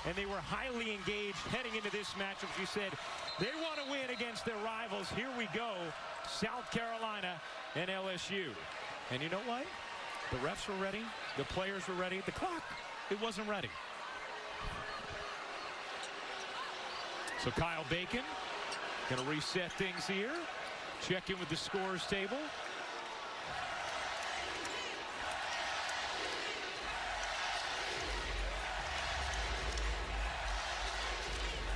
and they were highly engaged heading into this matchup. She said they want to win against their rivals. Here we go, South Carolina and LSU. And you know what? The refs were ready. The players were ready. The clock, it wasn't ready. So Kyle Bacon going to reset things here. Check in with the scores table.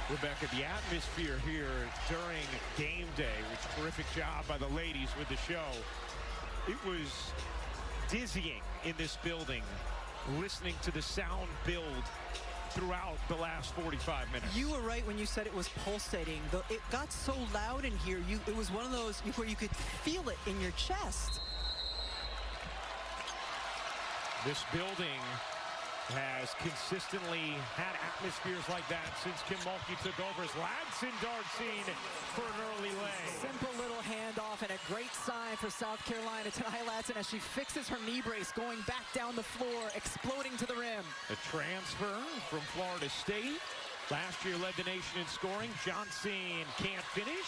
Rebecca, the atmosphere here during game day, which terrific job by the ladies with the show. It was dizzying in this building, listening to the sound build throughout the last 45 minutes. You were right when you said it was pulsating. It got so loud in here. It was one of those where you could feel it in your chest. This building has consistently had atmospheres like that since Kim Mulkey took over. As Ladson darts in for an early lay. Simple little handoff and a great sign for South Carolina. Tonight Ladson, as she fixes her knee brace, going back down the floor, exploding to the rim. A transfer from Florida State. Last year led the nation in scoring. Johnson can't finish.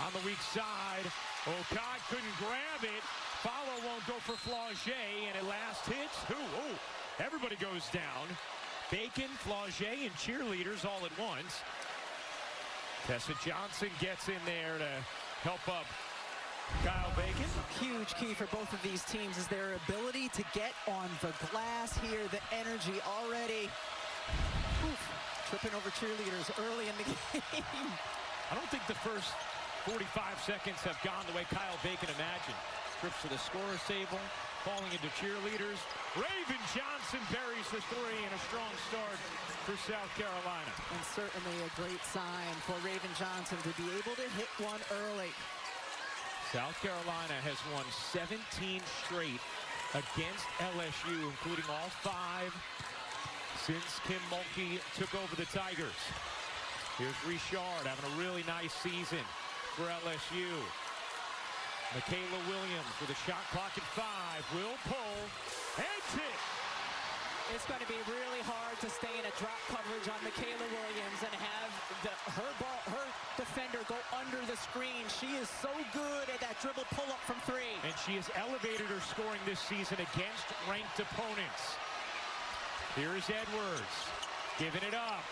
On the weak side, Okad couldn't grab it. Follow won't go for Flau'jae, and it last hits. Everybody goes down. Bacon, Flau'jae, and cheerleaders all at once. Tessa Johnson gets in there to help up Kyle Bacon. Huge key for both of these teams is their ability to get on the glass here. The energy already tripping over cheerleaders early in the game. I don't think the first 45 seconds have gone the way Kyle Bacon imagined. Trips to the scorer's table, falling into cheerleaders. Raven Johnson buries the three, and a strong start for South Carolina. And certainly a great sign for Raven Johnson to be able to hit one early. South Carolina has won 17 straight against LSU, including all 5 since Kim Mulkey took over the Tigers. Here's Richard having a really nice season for LSU. Michaela Williams with a shot clock at 5. Will pull and hit. It's going to be really hard to stay in a drop coverage on Michaela Williams and have her defender go under the screen. She is so good at that dribble pull-up from 3. And she has elevated her scoring this season against ranked opponents. Here is Edwards giving it up.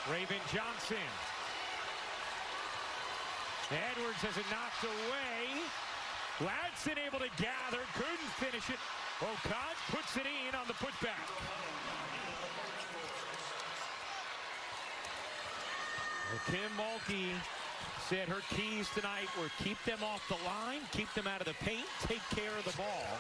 Raven Johnson. Edwards has it knocked away. Ladson able to gather, couldn't finish it. Okad puts it in on the putback. Well, Kim Mulkey said her keys tonight were keep them off the line, keep them out of the paint, take care of the ball.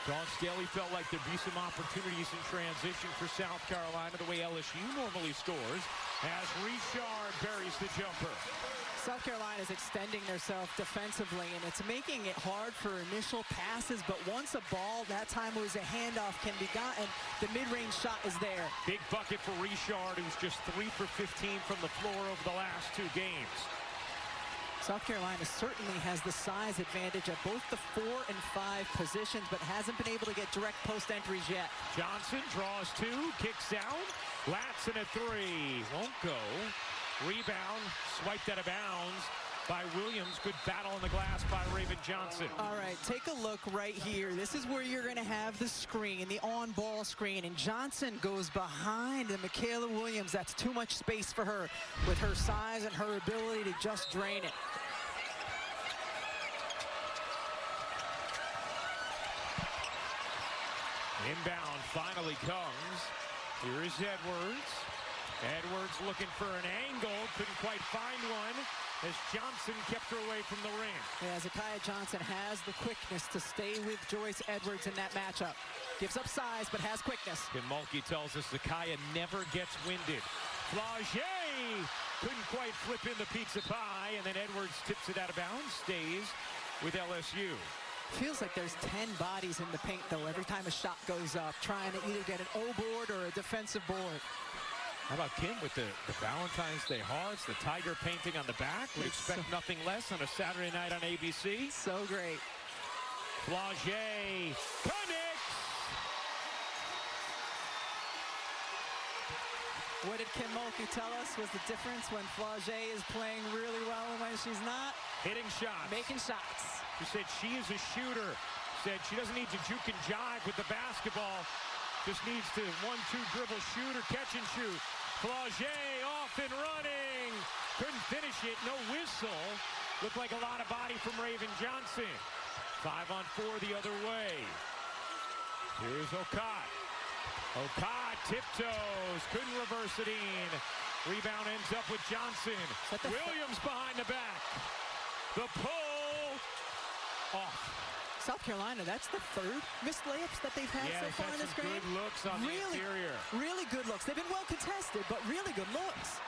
Dawn Staley felt like there'd be some opportunities in transition for South Carolina, the way LSU normally scores, as Richard buries the jumper. South Carolina is extending themselves defensively, and it's making it hard for initial passes, but once a ball, that time it was a handoff, can be gotten, the mid-range shot is there. Big bucket for Richard, who's just 3 for 15 from the floor over the last 2 games. South Carolina certainly has the size advantage at both the 4 and 5 positions, but hasn't been able to get direct post entries yet. Johnson draws 2, kicks out. Ladson at 3, won't go. Rebound, swiped out of bounds by Williams. Good battle on the glass by Raven Johnson. All right, take a look right here. This is where you're going to have the screen, the on-ball screen, and Johnson goes behind the Michaela Williams. That's too much space for her with her size and her ability to just drain it. Inbound finally comes. Here is Edwards. Edwards looking for an angle, couldn't quite find one as Johnson kept her away from the rim. Yeah, Zakiya Johnson has the quickness to stay with Joyce Edwards in that matchup. Gives up size, but has quickness. Kim Mulkey tells us Zakiya never gets winded. Flau'jae couldn't quite flip in the pizza pie, and then Edwards tips it out of bounds, stays with LSU. Feels like there's 10 bodies in the paint, though, every time a shot goes up, trying to either get an O board or a defensive board. How about Kim with the Valentine's Day hearts, the tiger painting on the back? Would expect nothing less on a Saturday night on ABC. So great. Flau'jae connects. What did Kim Mulkey tell us was the difference when Flau'jae is playing really well and when she's not? Hitting shots. Making shots. She said she is a shooter. Said she doesn't need to juke and jive with the basketball. Just needs to 1-2 dribble, shoot or catch and shoot. Flau'jae off and running. Couldn't finish it. No whistle. Looked like a lot of body from Raven Johnson. 5-on-4 the other way. Here's Okai. Okai tiptoes. Couldn't reverse it in. Rebound ends up with Johnson. Williams behind the back. The pull. Off. South Carolina, that's the third missed layups that they've had so far in this game. Good looks on the interior. Really good looks. They've been well contested, but really good looks.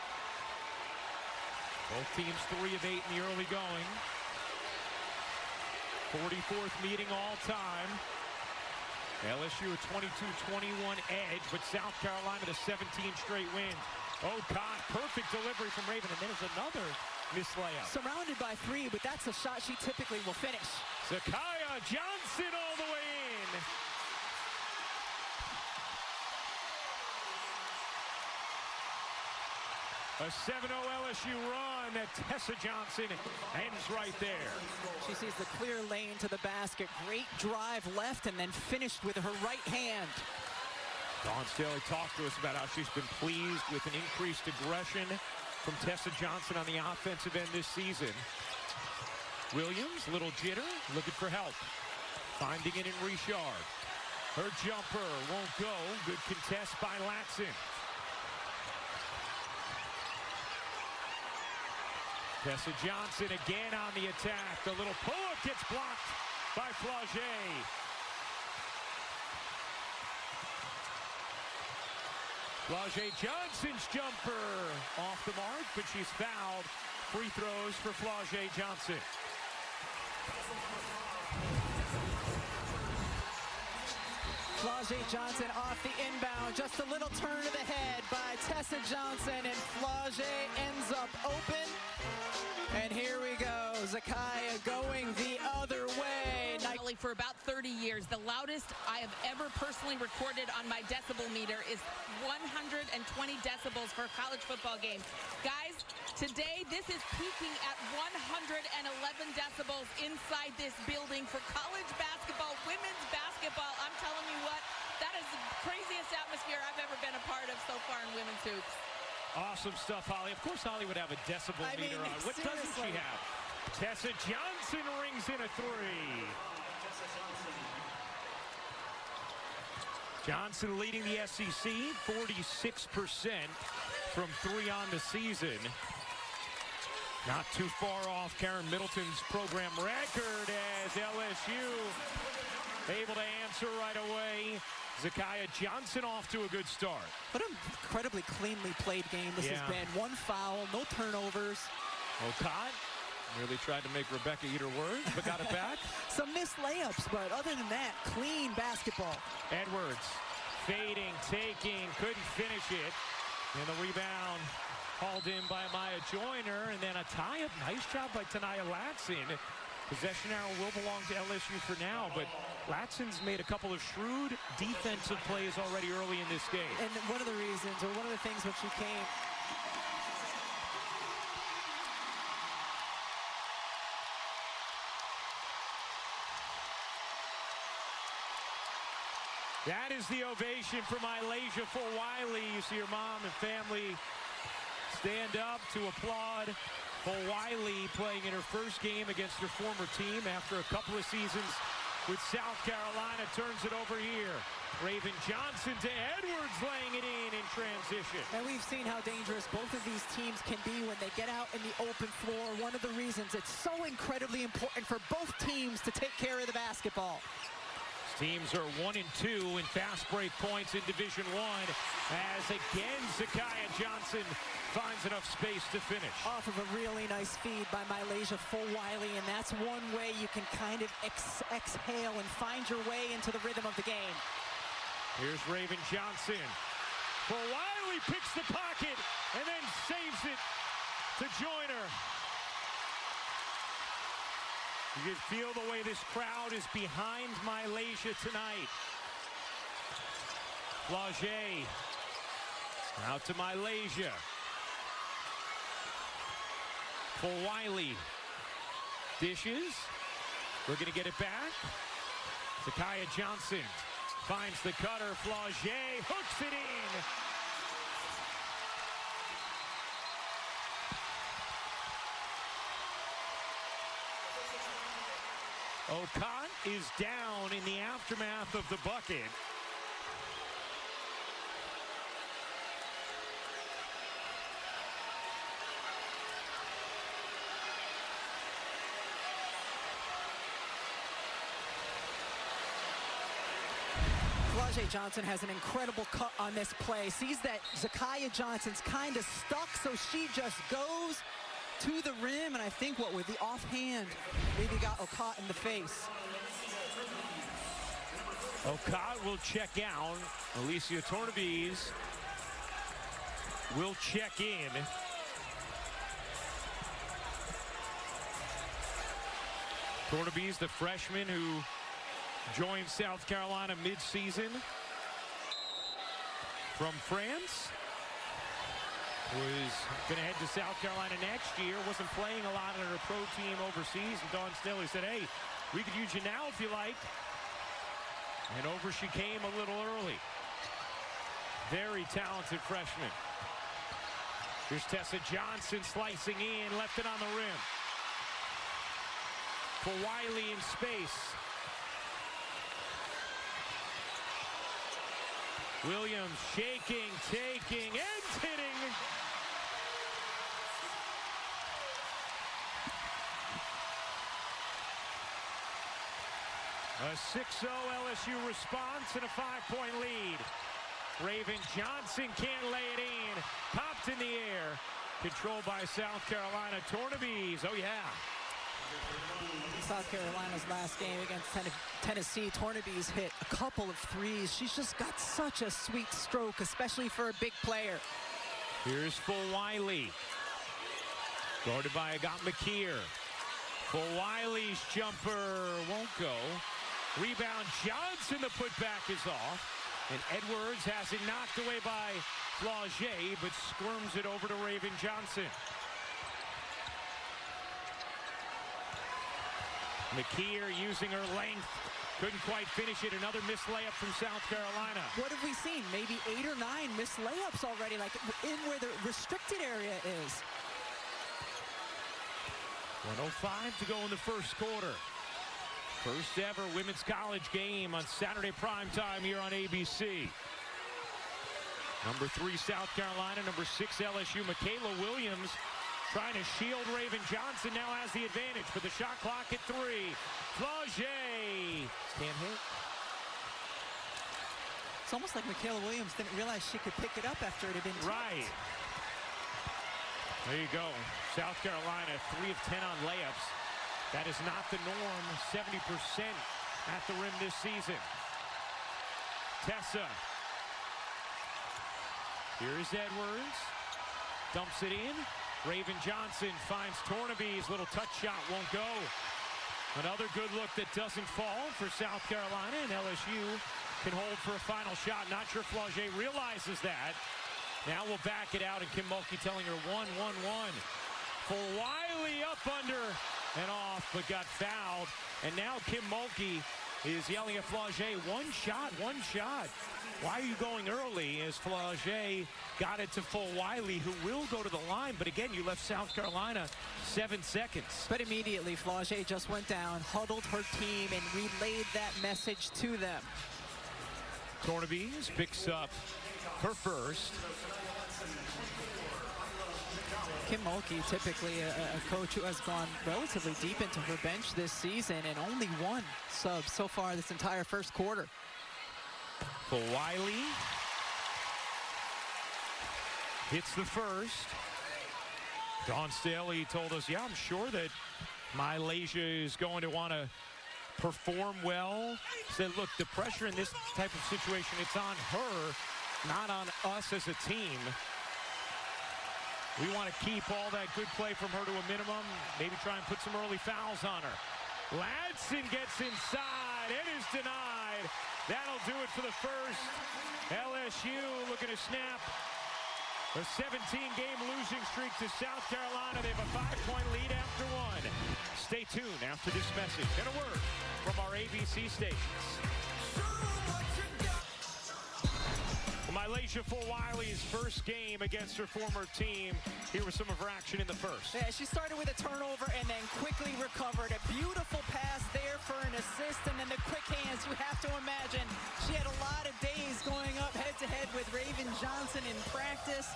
Both teams 3 of 8 in the early going. 44th meeting all time. LSU a 22-21 edge, but South Carolina the 17 straight wins. Oh God, perfect delivery from Raven, and then there's another missed layup. Surrounded by 3, but that's a shot she typically will finish. Zakaya Johnson all the way in. A 7-0 LSU run that Tessa Johnson ends right there. She sees the clear lane to the basket. Great drive left and then finished with her right hand. Dawn Staley talked to us about how she's been pleased with an increased aggression from Tessa Johnson on the offensive end this season. Williams, a little jitter, looking for help. Finding it in Richard. Her jumper won't go. Good contest by Latson. Tessa Johnson again on the attack. The little pull-up gets blocked by Flau'jae. Flau'jae Johnson's jumper off the mark, but she's fouled. Free throws for Flau'jae Johnson. Flau'jae Johnson off the inbound. Just a little turn of the head by Tessa Johnson, and Flau'jae ends up open. And here we go. Zakaya going the other way. For about 30 years, the loudest I have ever personally recorded on my decibel meter is 120 decibels for a college football game. Guys, today this is peaking at 111 decibels inside this building for college basketball, women's basketball. I'm telling you what, that is the craziest atmosphere I've ever been a part of so far in women's hoops. Awesome stuff, Holly. Of course, Holly would have a decibel meter on. What doesn't she have? Tessa Johnson rings in a 3. Johnson leading the SEC, 46% from 3 on the season. Not too far off Karen Middleton's program record as LSU able to answer right away. Zakaya Johnson off to a good start. What an incredibly cleanly played game this has been. 1 foul, no turnovers. Okai really tried to make Rebecca eat her words, but got it back. Some missed layups, but other than that, clean basketball. Edwards fading, taking, couldn't finish it. And the rebound hauled in by Maya Joyner, and then a tie-up. Nice job by Tanaya Latson. Possession arrow will belong to LSU for now, but Latson's made a couple of shrewd defensive plays already early in this game. And one of the reasons, or one of the things when she came, that is the ovation for Milestone Flau'jae. You see your mom and family stand up to applaud Flau'jae playing in her first game against her former team after a couple of seasons with South Carolina. Turns it over here. Raven Johnson to Edwards, laying it in transition. And we've seen how dangerous both of these teams can be when they get out in the open floor. One of the reasons it's so incredibly important for both teams to take care of the basketball. Teams are 1 and 2 in fast break points in Division I, as again Zakaya Johnson finds enough space to finish. Off of a really nice feed by Milestone Flau'jae, and that's one way you can kind of exhale and find your way into the rhythm of the game. Here's Raven Johnson. Flau'jae picks the pocket and then saves it to Joyner. You can feel the way this crowd is behind Milestone tonight. Flau'jae Out to Malaysia. Flau'jae dishes. Looking to get it back. Shayla Johnson finds the cutter. Flau'jae hooks it in. Okot is down in the aftermath of the bucket. Flau'jae Johnson has an incredible cut on this play. Sees that Shayla Johnson's kind of stuck, so she just goes to the rim, and I think with the offhand, maybe got Okot in the face. Okot will check out. Alicia Tornabez will check in. Tornabez, the freshman who joined South Carolina mid-season from France. Was going to head to South Carolina next year. Wasn't playing a lot on her pro team overseas. And Dawn Staley said, hey, we could use you now if you like. And over she came a little early. Very talented freshman. Here's Tessa Johnson slicing in. Left it on the rim. Flau'jae in space. Williams shaking, taking, and hitting. A 6-0 LSU response and a 5-point lead. Raven Johnson can't lay it in. Popped in the air. Controlled by South Carolina. Tornabez, oh yeah. South Carolina's last game against Tennessee, Tornabez hit a couple of threes. She's just got such a sweet stroke, especially for a big player. Here's Flau'jae. Guarded by Agat McKeer. Flau'jae's jumper won't go. Rebound Johnson, the putback is off. And Edwards has it knocked away by Flau'jae, but squirms it over to Raven Johnson. McKeer using her length. Couldn't quite finish it. Another missed layup from South Carolina. What have we seen? Maybe 8 or 9 missed layups already, like in where the restricted area is. 1:05 to go in the first quarter. First ever women's college game on Saturday primetime here on ABC. Number 3 South Carolina, number 6 LSU. Michaela Williams trying to shield Raven Johnson, now has the advantage for the shot clock at 3. Flau'jae can't hit. It's almost like Michaela Williams didn't realize she could pick it up after it had been tipped. Right. There you go. South Carolina 3 of 10 on layups. That is not the norm. 70% at the rim this season. Tessa. Here's Edwards. Dumps it in. Raven Johnson finds Tornabez. Little touch shot won't go. Another good look that doesn't fall for South Carolina, and LSU can hold for a final shot. Not sure Flau'jae realizes that. Now we'll back it out, and Kim Mulkey telling her 1-1-1. Flau'jae up under and off, but got fouled. And now Kim Mulkey is yelling at Flau'jae, one shot, one shot. Why are you going early? As Flau'jae got it to Flau'jae, who will go to the line. But again, you left South Carolina 7 seconds. But immediately, Flau'jae just went down, huddled her team, and relayed that message to them. Tornabez picks up her first. Kim Mulkey, typically a coach who has gone relatively deep into her bench this season, and only 1 sub so far this entire first quarter. Flau'jae hits the first. Dawn Staley told us, yeah, I'm sure that Malaysia is going to want to perform well. Said, look, the pressure in this type of situation, it's on her, not on us as a team. We want to keep all that good play from her to a minimum. Maybe try and put some early fouls on her. Ladson gets inside. It is denied. That'll do it for the first. LSU looking to snap A 17-game losing streak to South Carolina. They have a 5-point lead after one. Stay tuned after this message and a word from our ABC stations. Milestone Flau'jae's first game against her former team. Here was some of her action in the first. Yeah, she started with a turnover and then quickly recovered. A beautiful pass there for an assist, and then the quick hands. You have to imagine she had a lot of days going up head-to-head with Raven Johnson in practice.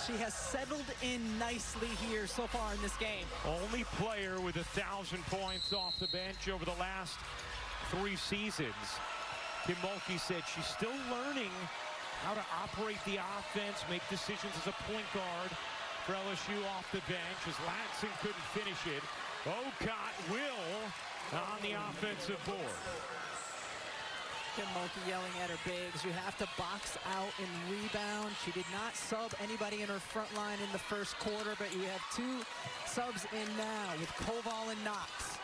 She has settled in nicely here so far in this game. Only player with 1,000 points off the bench over the last 3 seasons. Kim Mulkey said she's still learning how to operate the offense, make decisions as a point guard for LSU off the bench as Latson couldn't finish it. Ocott will on the offensive board. Kim Mulkey yelling at her bigs. You have to box out and rebound. She did not sub anybody in her front line in the first quarter, but you have 2 subs in now with Koval and Knox.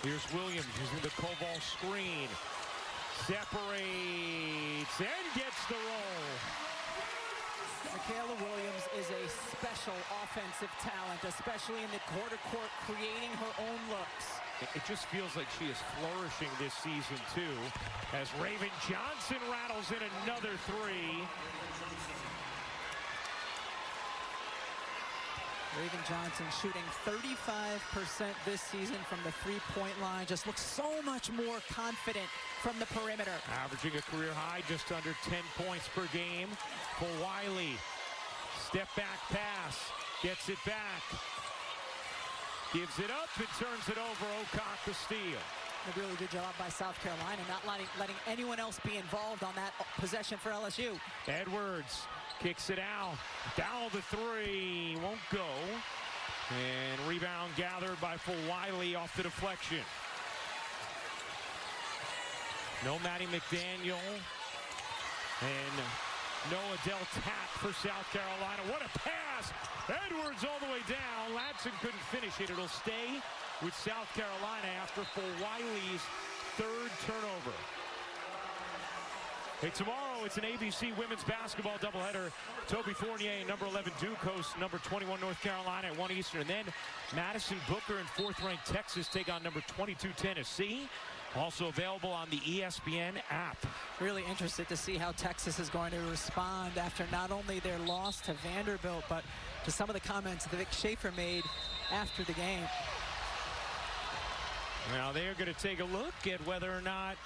Here's Williams using the Koval screen. Separates and gets the roll. Michaela Williams is a special offensive talent, especially in the quarter-court, creating her own looks. It just feels like she is flourishing this season, too, as Raven Johnson rattles in another 3. Raven Johnson shooting 35% this season from the three-point line. Just looks so much more confident from the perimeter. Averaging a career high just under 10 points per game. Flau'jae, step back pass, gets it back. Gives it up and turns it over. Ocott the steal. A really good job by South Carolina, not letting anyone else be involved on that possession for LSU. Edwards kicks it out. Down the 3. Won't go. And rebound gathered by Flau'jae off the deflection. No Maddie McDaniel. And no Adele Tapp for South Carolina. What a pass! Edwards all the way down. Latson couldn't finish it. It'll stay with South Carolina after Flau'jae's 3rd turnover. Hey, tomorrow it's an ABC women's basketball doubleheader. Toby Fournier, number 11 Duke, hosts number 21 North Carolina at 1 Eastern. And then Madison Booker and 4th-ranked Texas take on number 22 Tennessee. Also available on the ESPN app. Really interested to see how Texas is going to respond after not only their loss to Vanderbilt, but to some of the comments that Vic Schaefer made after the game. Now they're going to take a look at whether or not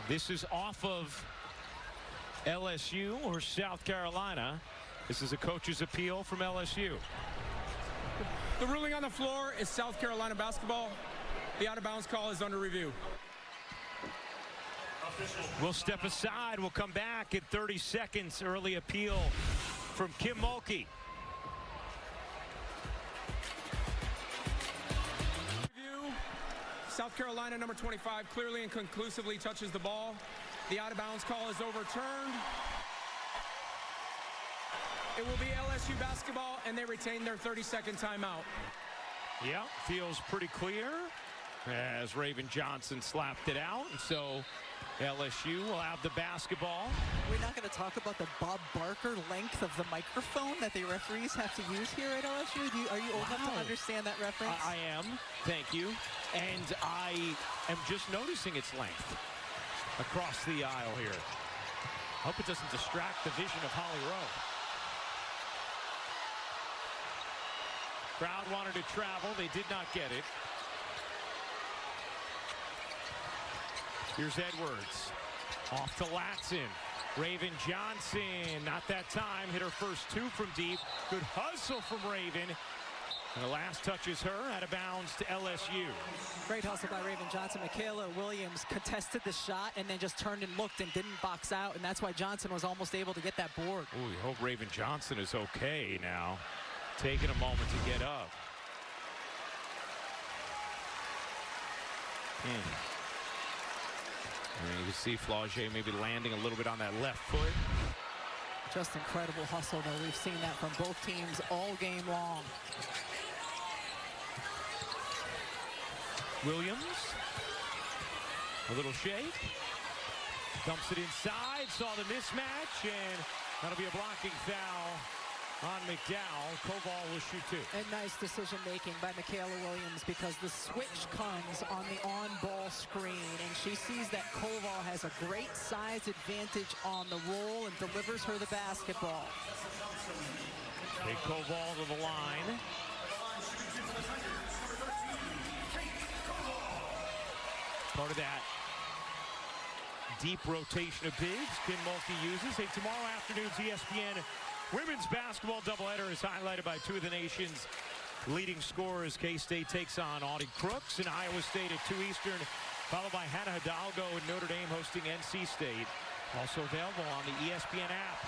this is off of LSU or South Carolina. This is a coach's appeal from LSU. The ruling on the floor is South Carolina basketball. The out-of-bounds call is under review. We'll step aside. We'll come back in 30 seconds. Early appeal from Kim Mulkey. Review. South Carolina, number 25, clearly and conclusively touches the ball. The out-of-bounds call is overturned. It will be LSU basketball, and they retain their 30-second timeout. Yeah, feels pretty clear as Raven Johnson slapped it out. And so LSU will have the basketball. We're not going to talk about the Bob Barker length of the microphone that the referees have to use here at LSU. Are you old enough to understand that reference? I am. Thank you. And I am just noticing its length across the aisle here. Hope it doesn't distract the vision of Holly Rowe. Crowd wanted to travel. They did not get it. Here's Edwards. Off to Latson. Raven Johnson, not that time. Hit her first 2 from deep. Good hustle from Raven. And the last touches her out of bounds to LSU. Great hustle by Raven Johnson. Michaela Williams contested the shot and then just turned and looked and didn't box out. And that's why Johnson was almost able to get that board. Oh, we hope Raven Johnson is okay now. Taking a moment to get up. And you can see Flau'jae maybe landing a little bit on that left foot. Just incredible hustle, though. We've seen that from both teams all game long. Williams. A little shake. Dumps it inside, saw the mismatch, and that'll be a blocking foul on McDowell. Koval will shoot two. And nice decision making by Michaela Williams, because the switch comes on the on-ball screen, and she sees that Koval has a great size advantage on the roll and delivers her the basketball. Take Koval to the line. Part of that deep rotation of bigs Kim Mulkey uses. Hey, tomorrow afternoon's ESPN women's basketball doubleheader is highlighted by two of the nation's leading scorers. K-State takes on Audie Crooks and Iowa State at 2 Eastern, followed by Hannah Hidalgo and Notre Dame hosting NC State. Also available on the ESPN app.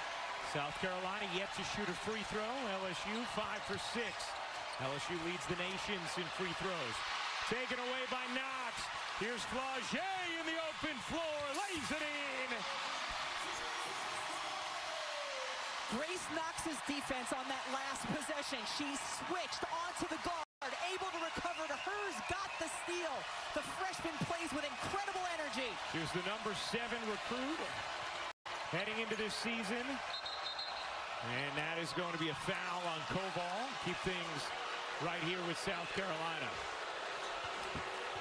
South Carolina yet to shoot a free throw. LSU 5 for 6. LSU leads the nations in free throws. Taken away by Knox. Here's Flau'jae in the open floor, lays it in. Grace Knox's defense on that last possession. She switched onto the guard, able to recover to hers, got the steal. The freshman plays with incredible energy. Here's the number 7 recruit heading into this season. And that is going to be a foul on Koval. Keep things right here with South Carolina.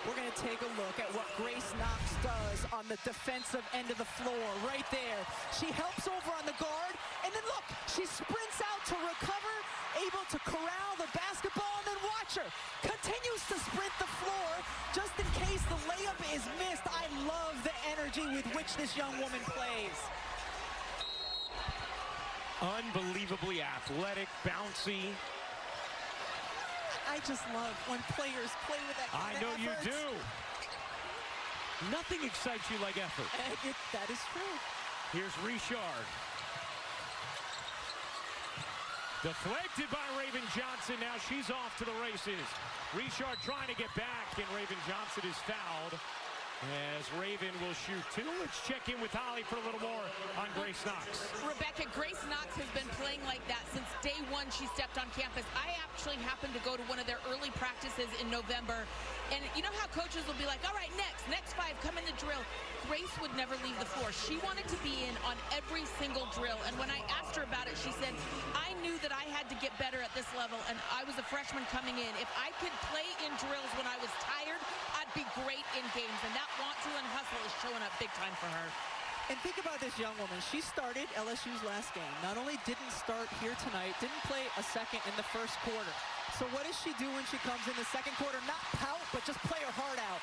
We're going to take a look at what Grace Knox does on the defensive end of the floor right there. She helps over on the guard, and then look, she sprints out to recover, able to corral the basketball, and then watch her. Continues to sprint the floor just in case the layup is missed. I love the energy with which this young woman plays. Unbelievably athletic, bouncy. I just love when players play with that kind I know of you effort. do. Nothing excites you like effort. That is true. Here's Richard. Deflected by Raven Johnson. Now she's off to the races. Richard trying to get back, and Raven Johnson is fouled as Raven will shoot 2. Let's check in with Holly for a little more on Grace Knox. Rebecca, Grace Knox has been playing like that since day one she stepped on campus. I actually happened to go to one of their early practices in November, and you know how coaches will be like, all right, next 5, come in the drill. Grace would never leave the floor. She wanted to be in on every single drill, and when I asked her about it, she said, I knew that I had to get better at this level, and I was a freshman coming in. If I could play in drills when I was tired, I'd be great in games, and that want to and hustle is showing up big time for her. And think about this young woman. She started LSU's last game. Not only didn't start here tonight, didn't play a second in the first quarter. So what does she do when she comes in the second quarter? Not pout, but just play her heart out.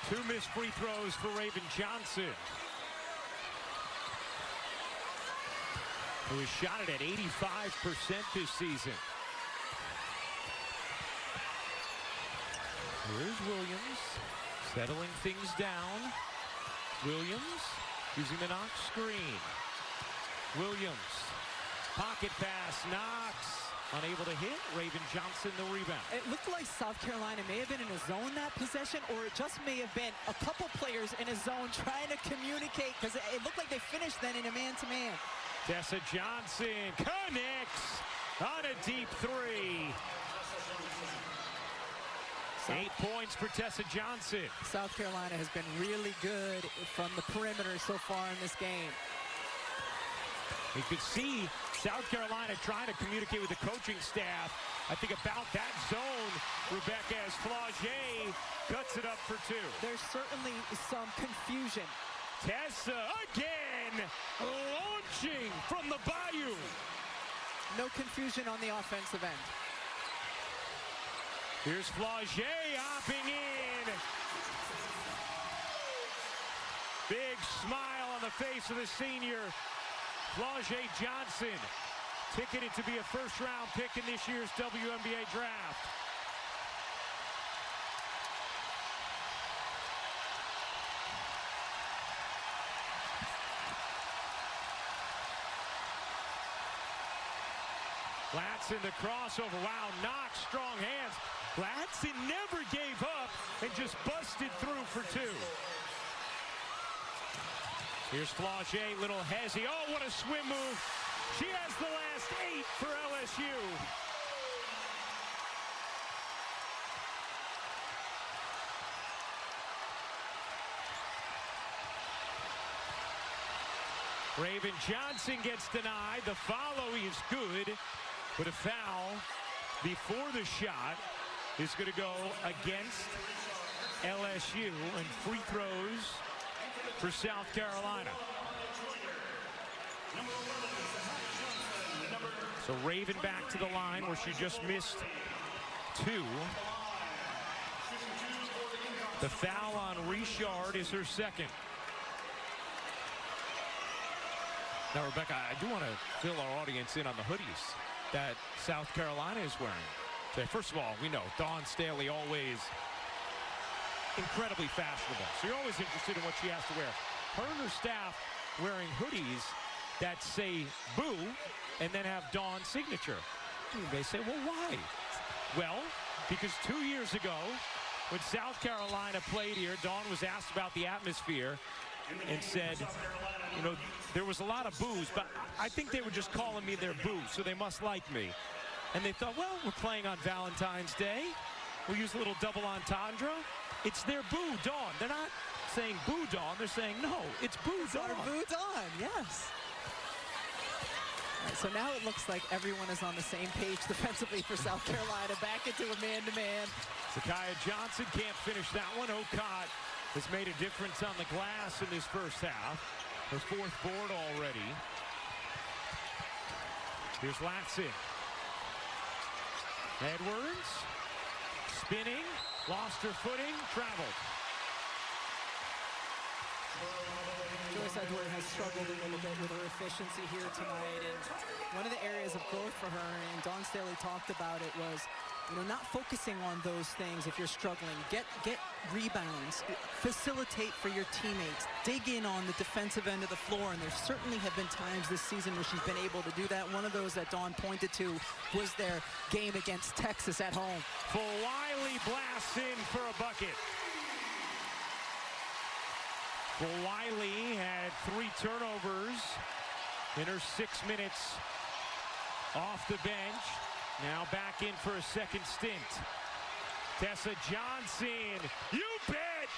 2 missed free throws for Raven Johnson, who has shot it at 85% this season. Here's Williams, settling things down. Williams using the Knox screen. Williams, pocket pass, Knox, unable to hit. Raven Johnson the rebound. It looked like South Carolina may have been in a zone that possession, or it just may have been a couple players in a zone trying to communicate, because it looked like they finished then in a man-to-man. Tessa Johnson connects on a deep 3. 8 points for Tessa Johnson. South Carolina has been really good from the perimeter so far in this game. You could see South Carolina trying to communicate with the coaching staff, I think, about that zone. Rebecca, as Flau'jae cuts it up for 2. There's certainly some confusion. Tessa again launching from the bayou. No confusion on the offensive end. Here's Flau'jae hopping in. Big smile on the face of the senior, Flau'jae Johnson, ticketed to be a first-round pick in this year's WNBA draft. Latson the crossover. Wow, Knox, strong hands. Latson never gave up and just busted through for 2. Here's Flau'jae, little hezzy. Oh, what a swim move. She has the last 8 for LSU. Raven Johnson gets denied. The follow is good, but a foul before the shot is going to go against LSU, and free throws for South Carolina. So Raven back to the line where she just missed 2. The foul on Richard is her second. Now, Rebecca, I do want to fill our audience in on the hoodies that South Carolina is wearing. So first of all, we know Dawn Staley always incredibly fashionable. So you're always interested in what she has to wear. Her and her staff wearing hoodies that say boo and then have Dawn's signature. You may say, well, why? Well, because 2 years ago, when South Carolina played here, Dawn was asked about the atmosphere and said, you know, there was a lot of boos, but I think they were just calling me their boo, so they must like me. And they thought, well, we're playing on Valentine's Day. We'll use a little double entendre. It's their boo, Dawn. They're not saying boo, Dawn. They're saying, no, it's boo, Dawn. Our boo, Dawn, yes. All right, so now it looks like everyone is on the same page defensively for South Carolina. Back into a man-to-man. Zakaya Johnson can't finish that one. Okot has made a difference on the glass in this first half. Her 4th board already. Here's Latson. Edwards. Spinning. Lost her footing. Traveled. Joyce Edwards has struggled a little bit with her efficiency here tonight, and one of the areas of growth for her, and Dawn Staley talked about it, was, you know, not focusing on those things if you're struggling. Get rebounds, facilitate for your teammates, dig in on the defensive end of the floor, and there certainly have been times this season where she's been able to do that. One of those that Dawn pointed to was their game against Texas at home. Flau'jae blasts in for a bucket. Flau'jae had 3 turnovers in her 6 minutes off the bench. Now back in for a second stint. Tessa Johnson, you bet!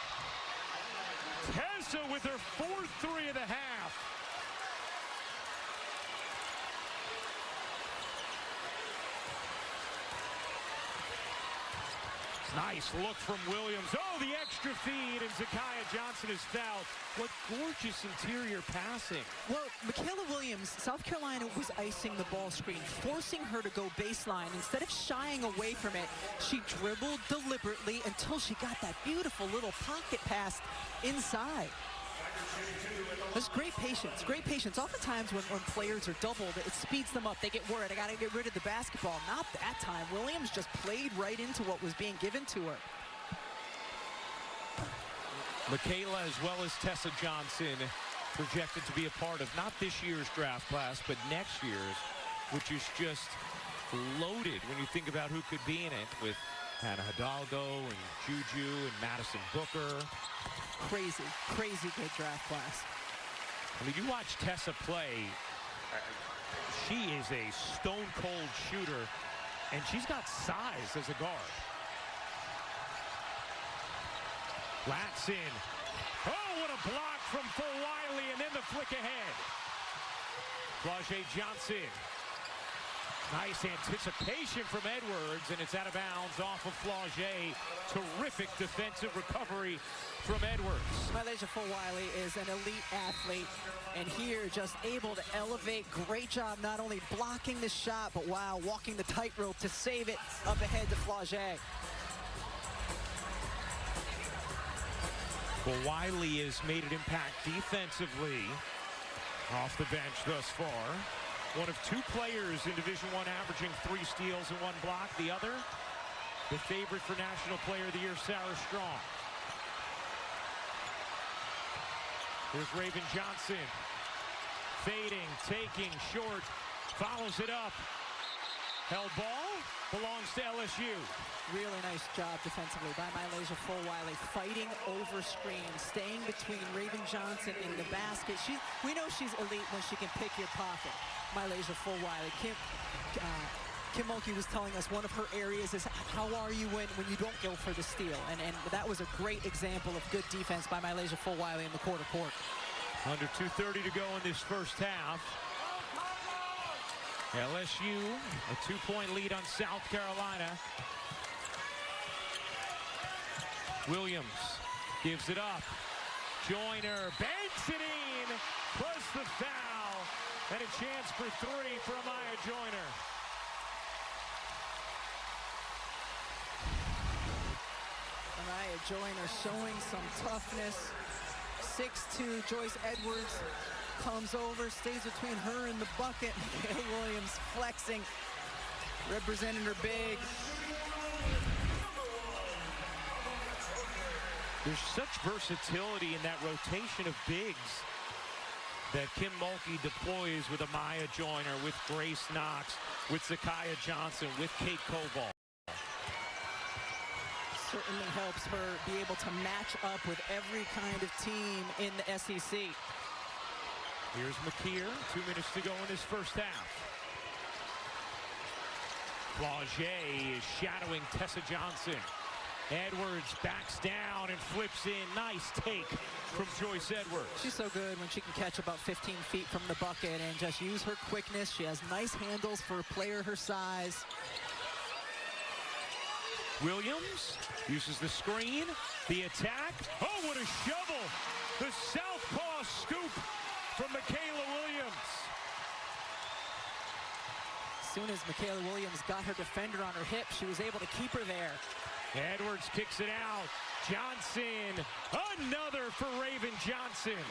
Tessa with her 4th 3 of the half. Nice look from Williams. Oh, the extra feed, and Zakaya Johnson is fouled. What gorgeous interior passing. Well, Michaela Williams, South Carolina was icing the ball screen, forcing her to go baseline. Instead of shying away from it, she dribbled deliberately until she got that beautiful little pocket pass inside. There's great patience, great patience. Oftentimes when players are doubled, it speeds them up. They get worried, I gotta get rid of the basketball. Not that time. Williams just played right into what was being given to her. Michaela, as well as Tessa Johnson, projected to be a part of not this year's draft class, but next year's, which is just loaded when you think about who could be in it, with Hannah Hidalgo and Juju and Madison Booker. Crazy, crazy good draft class. I mean, you watch Tessa play, she is a stone-cold shooter, and she's got size as a guard. Latson. Oh, what a block from Flau'jae, and then the flick ahead. Flau'jae Johnson. Nice anticipation from Edwards, and it's out of bounds off of Flau'jae. Terrific defensive recovery from Edwards. Flau'jae is an elite athlete, and here just able to elevate. Great job not only blocking the shot, but wow, walking the tightrope to save it up ahead to Flau'jae. Flau'jae has made an impact defensively off the bench thus far. One of 2 players in Division I averaging 3 steals and 1 block. The other, the favorite for National Player of the Year, Sarah Strong. Here's Raven Johnson. Fading, taking, short, follows it up. Held ball, belongs to LSU. Really nice job defensively by Flau'jae, fighting over screens, staying between Raven Johnson and the basket. We know she's elite when she can pick your pocket. Flau'jae. Kim Mulkey was telling us one of her areas is how are you when you don't go for the steal, and that was a great example of good defense by Flau'jae in the quarter court. Under 2:30 to go in this first half. LSU, a 2-point lead on South Carolina. Williams gives it up. Joyner banks it in, plus the foul, and a chance for three for Amaya Joyner. Amaya Joyner showing some toughness. 6'2", Joyce Edwards comes over, stays between her and the bucket. Michaela Williams flexing, representing her big. There's such versatility in that rotation of bigs that Kim Mulkey deploys with Amaya Joyner, with Grace Knox, with Zakaya Johnson, with Kate Koval. Certainly helps her be able to match up with every kind of team in the SEC. Here's McKeer, 2 minutes to go in this first half. Flau'jae is shadowing Tessa Johnson. Edwards backs down and flips in. Nice take from Joyce Edwards. She's so good when she can catch about 15 feet from the bucket and just use her quickness. She has nice handles for a player her size. Williams uses the screen, the attack. Oh, what a shovel! The southpaw scoop from Michaela Williams. As soon as Michaela Williams got her defender on her hip, she was able to keep her there. Edwards kicks it out. Johnson, another for Raven Johnson.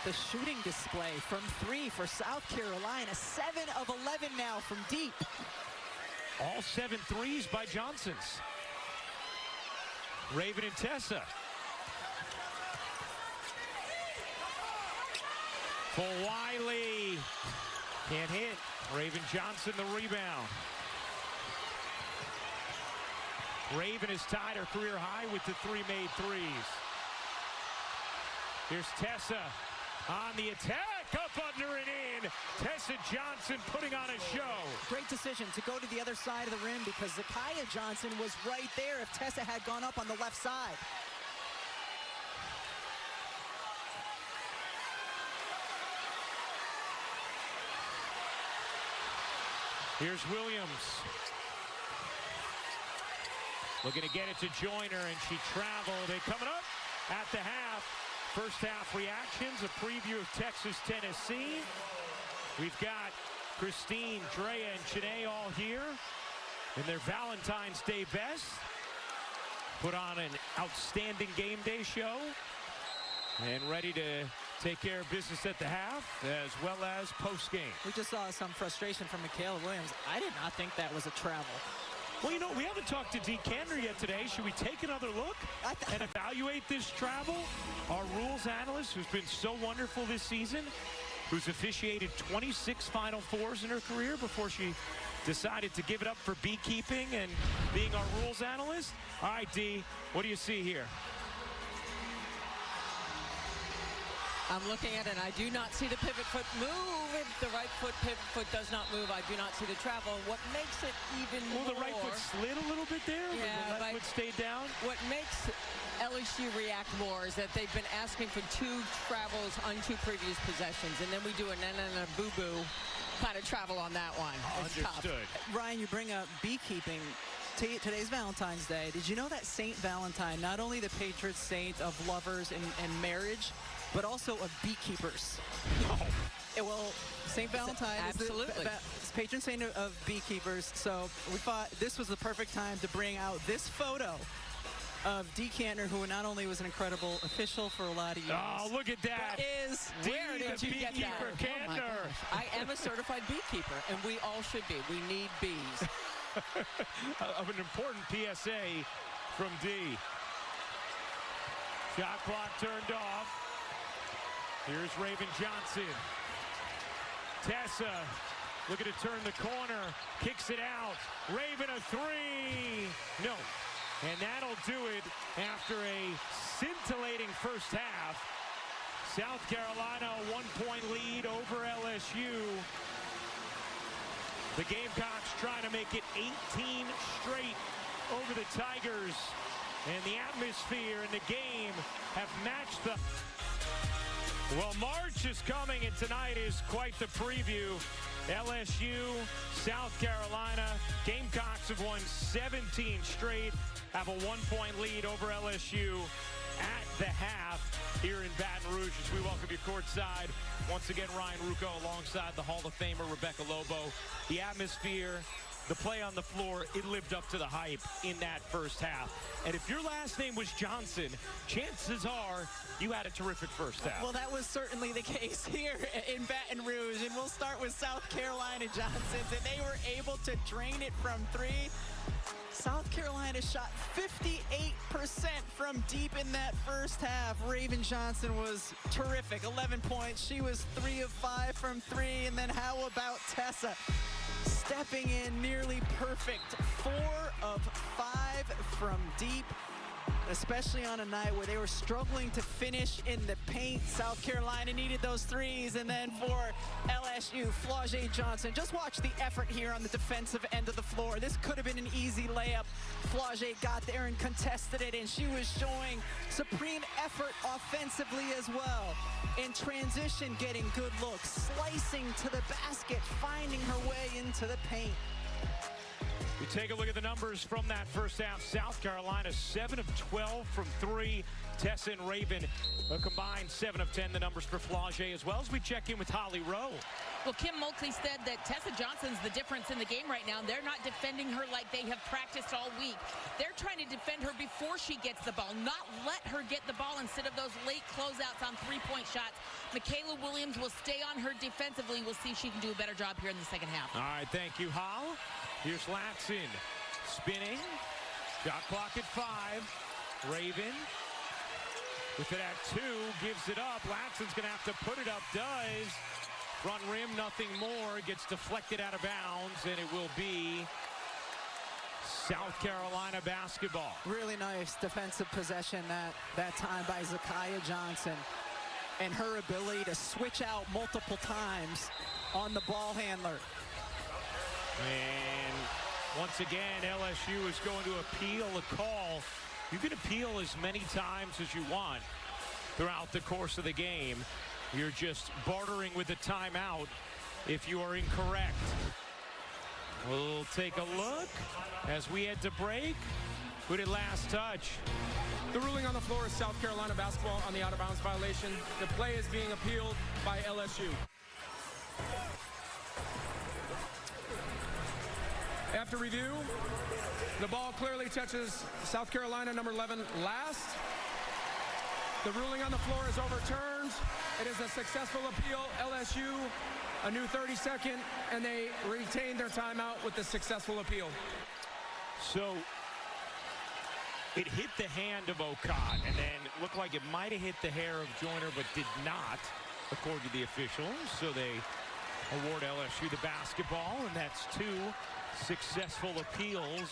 The shooting display from 3 for South Carolina. 7 of 11 now from deep. All 7 threes by Johnsons. Raven and Tessa. Flau'jae can't hit. Raven Johnson the rebound. Raven has tied her career high with the 3 made threes. Here's Tessa on the attack, up under and in. Tessa Johnson putting on a show. Great decision to go to the other side of the rim because Zakaya Johnson was right there if Tessa had gone up on the left side. Here's Williams. Looking to get it to Joyner, and she traveled. They coming up at the half. First half reactions, a preview of Texas, Tennessee. We've got Christine, Drea, and Chanae all here in their Valentine's Day best. Put on an outstanding game day show and ready to take care of business at the half as well as post-game. We just saw some frustration from Michaela Williams. I did not think that was a travel. Well, you know, we haven't talked to Dee Kanter yet today. Should we take another look and evaluate this travel? Our rules analyst, who's been so wonderful this season, who's officiated 26 Final Fours in her career before she decided to give it up for beekeeping and being our rules analyst. All right, Dee, what do you see here? I'm looking at it, and I do not see the pivot foot move. If the right foot pivot foot does not move, I do not see the travel. What makes it even more... Well, the right foot slid a little bit there. Yeah, the left foot stayed down. What makes LSU react more is that they've been asking for 2 travels on 2 previous possessions, and then we do a na-na-na boo-boo kind of travel on that one. It's Understood. tough. Ryan, you bring up beekeeping. Today's Valentine's Day. Did you know that Saint Valentine, not only the patron saint of lovers and marriage, but also of beekeepers? Oh. Well, Saint Valentine is the patron saint of beekeepers, so we thought this was the perfect time to bring out this photo of Dee Kanter, who not only was an incredible official for a lot of years. Oh, look at that. Where did you get that? Beekeeper Kanter. I am a certified beekeeper, and we all should be. We need bees. Of an important PSA from Dee. Shot clock turned off. Here's Raven Johnson. Tessa looking to turn the corner. Kicks it out. Raven a 3. No. And that'll do it after a scintillating first half. South Carolina a 1-point lead over LSU. The Gamecocks trying to make it 18 straight over the Tigers. and the atmosphere and the game have matched the... Well, March is coming, and tonight is quite the preview. LSU, South Carolina. Gamecocks have won 17 straight, have a 1-point lead over LSU at the half here in Baton Rouge as we welcome you courtside. Once again, Ryan Ruocco alongside the Hall of Famer Rebecca Lobo. The atmosphere, the play on the floor, it lived up to the hype in that first half. And if your last name was Johnson, chances are you had a terrific first half. Well, that was certainly the case here in Baton Rouge. And we'll start with South Carolina Johnson. And they were able to drain it from three. South Carolina shot 58% from deep in that first half. Raven Johnson was terrific, 11 points. She was 3 of 5 from three. And then how about Tessa? Stepping in nearly perfect, 4 of 5 from deep, especially on a night where they were struggling to finish in the paint. South Carolina needed those threes. And then for LSU, Flau'jae Johnson. Just watch the effort here on the defensive end of the floor. This could have been an easy layup. Flau'jae got there and contested it, and she was showing supreme effort offensively as well. In transition, getting good looks, slicing to the basket, finding her way into the paint. We take a look at the numbers from that first half. South Carolina 7 of 12 from three. Tessa and Raven a combined 7 of 10. The numbers for Flau'jae as well as we check in with Holly Rowe. Well, Kim Mulkey said that Tessa Johnson's the difference in the game right now. They're not defending her like they have practiced all week. They're trying to defend her before she gets the ball, not let her get the ball instead of those late closeouts on three-point shots. Michaela Williams will stay on her defensively. We'll see if she can do a better job here in the second half. All right, thank you, Hall. Here's Latson spinning. Shot clock at 5. Raven with it at 2, gives it up. Latson's going to have to put it up, does. Front rim, nothing more. Gets deflected out of bounds, and it will be South Carolina basketball. Really nice defensive possession that time by Zakiya Johnson. And her ability to switch out multiple times on the ball handler. And once again, LSU is going to appeal a call. You can appeal as many times as you want throughout the course of the game. You're just bartering with a timeout if you are incorrect. We'll take a look as we head to break. Who did last touch? The ruling on the floor is South Carolina basketball on the out-of-bounds violation. The play is being appealed by LSU. After review, the ball clearly touches South Carolina number 11 last. The ruling on the floor is overturned. It is a successful appeal. LSU, a new 30-second, and they retain their timeout with the successful appeal. So it hit the hand of Okot, and then looked like it might have hit the hair of Joyner, but did not, according to the officials. So they award LSU the basketball, and that's 2 successful appeals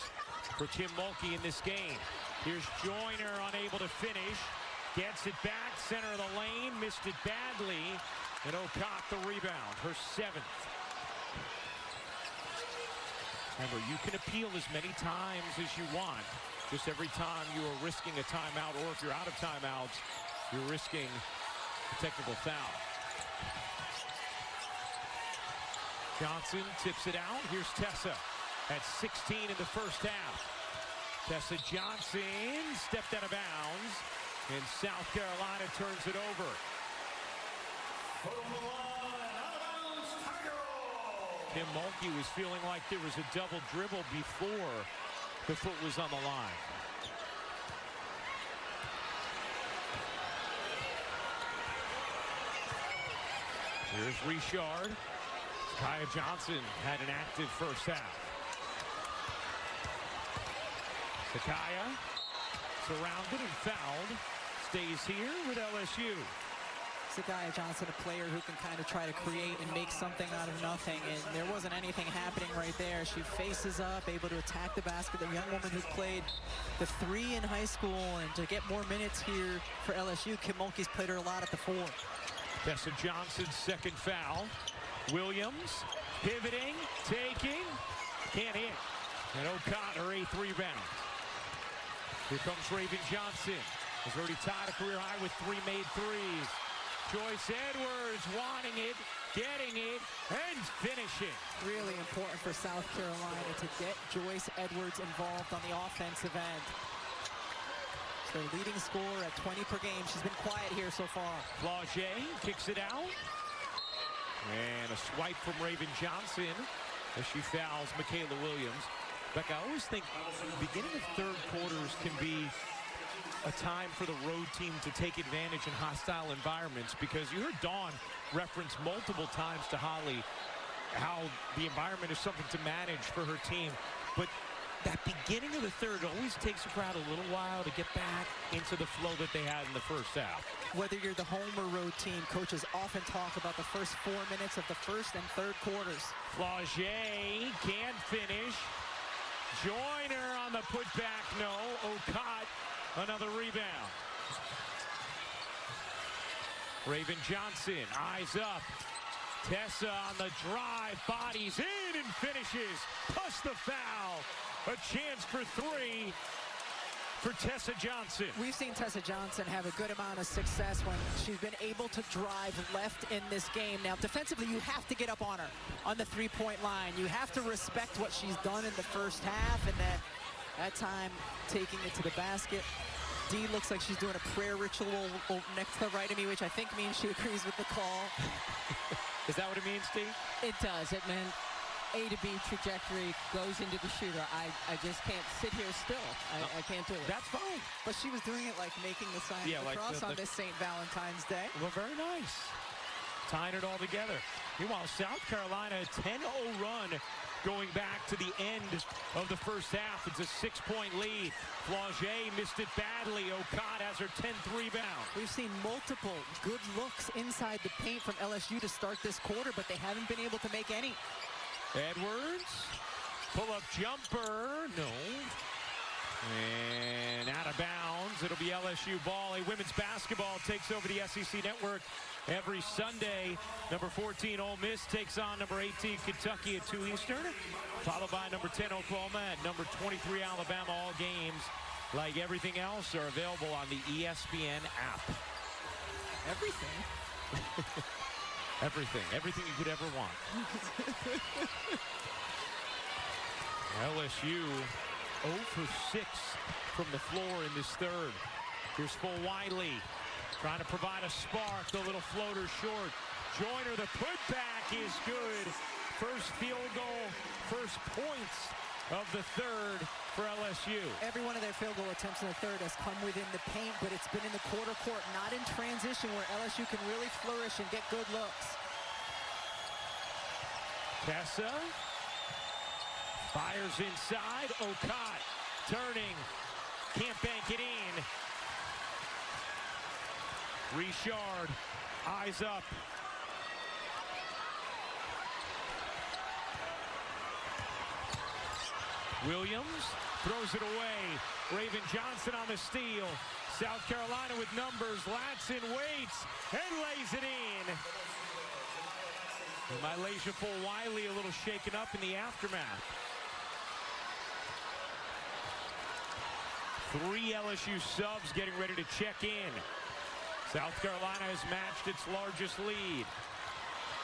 for Kim Mulkey in this game. Here's Joyner, unable to finish. Gets it back, center of the lane, missed it badly, and Okot the rebound, her 7th. Remember, you can appeal as many times as you want. Just every time you are risking a timeout, or if you're out of timeouts, you're risking a technical foul. Johnson tips it out. Here's Tessa at 16 in the first half. Tessa Johnson stepped out of bounds, and South Carolina turns it over. Kim Mulkey was feeling like there was a double dribble before the foot was on the line. Here's Richard. Zakiya Johnson had an active first half. Zakiya, surrounded and fouled, stays here with LSU. Zakiya Johnson, a player who can kind of try to create and make something out of nothing, and there wasn't anything happening right there. She faces up, able to attack the basket. The young woman who played the 3 in high school, and to get more minutes here for LSU, Kim Mulkey's played her a lot at the 4. Tessa Johnson's second foul. Williams pivoting, taking, can't hit. And Okot, her 8th rebound. Here comes Raven Johnson. Has already tied a career high with 3 made threes. Joyce Edwards wanting it, getting it, and finishing. Really important for South Carolina to get Joyce Edwards involved on the offensive end. She's their leading scorer at 20 per game. She's been quiet here so far. Flau'jae kicks it out. And a swipe from Raven Johnson as she fouls Michaela Williams. Beck, I always think the beginning of third quarters can be a time for the road team to take advantage in hostile environments, because you heard Dawn reference multiple times to Holly how the environment is something to manage for her team. But that beginning of the third always takes a crowd a little while to get back into the flow that they had in the first half. Whether you're the home or road team, coaches often talk about the first 4 minutes of the first and third quarters. Flau'jae can't finish. Joyner on the putback, no. Okot, another rebound. Raven Johnson, eyes up. Tessa on the drive, bodies in and finishes. Plus the foul. A chance for 3 for Tessa Johnson. We've seen Tessa Johnson have a good amount of success when she's been able to drive left in this game. Now, defensively, you have to get up on her on the three-point line. You have to respect what she's done in the first half, and then that time taking it to the basket. Dee looks like she's doing a prayer ritual next to the right of me, which I think means she agrees with the call. Is that what it means, Dee? It does. It meant A to B trajectory goes into the shooter. I just can't sit here still. I can't do it. That's fine. But she was doing it like making the sign of the cross on this St. Valentine's Day. Well, very nice. Tying it all together. Meanwhile, South Carolina, a 10-0 run going back to the end of the first half. It's a 6-point lead. Flau'jae missed it badly. Okot has her 10th rebound. We've seen multiple good looks inside the paint from LSU to start this quarter, but they haven't been able to make any. Edwards, pull-up jumper, no. And out of bounds, it'll be LSU ball. A women's basketball takes over the SEC network every Sunday. Number 14, Ole Miss takes on number 18, Kentucky at 2 Eastern, followed by number 10, Oklahoma, and number 23, Alabama. All games, like everything else, are available on the ESPN app. Everything? Everything you could ever want. LSU 0 for 6 from the floor in this third. Here's Flau'jae trying to provide a spark. The little floater short. Joyner, the putback is good. First field goal, first points of the third for LSU. Every one of their field goal attempts in the third has come within the paint, but it's been in the quarter court, not in transition, where LSU can really flourish and get good looks. Tessa fires inside. Okot turning. Can't bank it in. Richard, eyes up. Williams throws it away. Raven Johnson on the steal. South Carolina with numbers. Latson waits and lays it in. And Mylasia Flau'jae a little shaken up in the aftermath. 3 LSU subs getting ready to check in. South Carolina has matched its largest lead.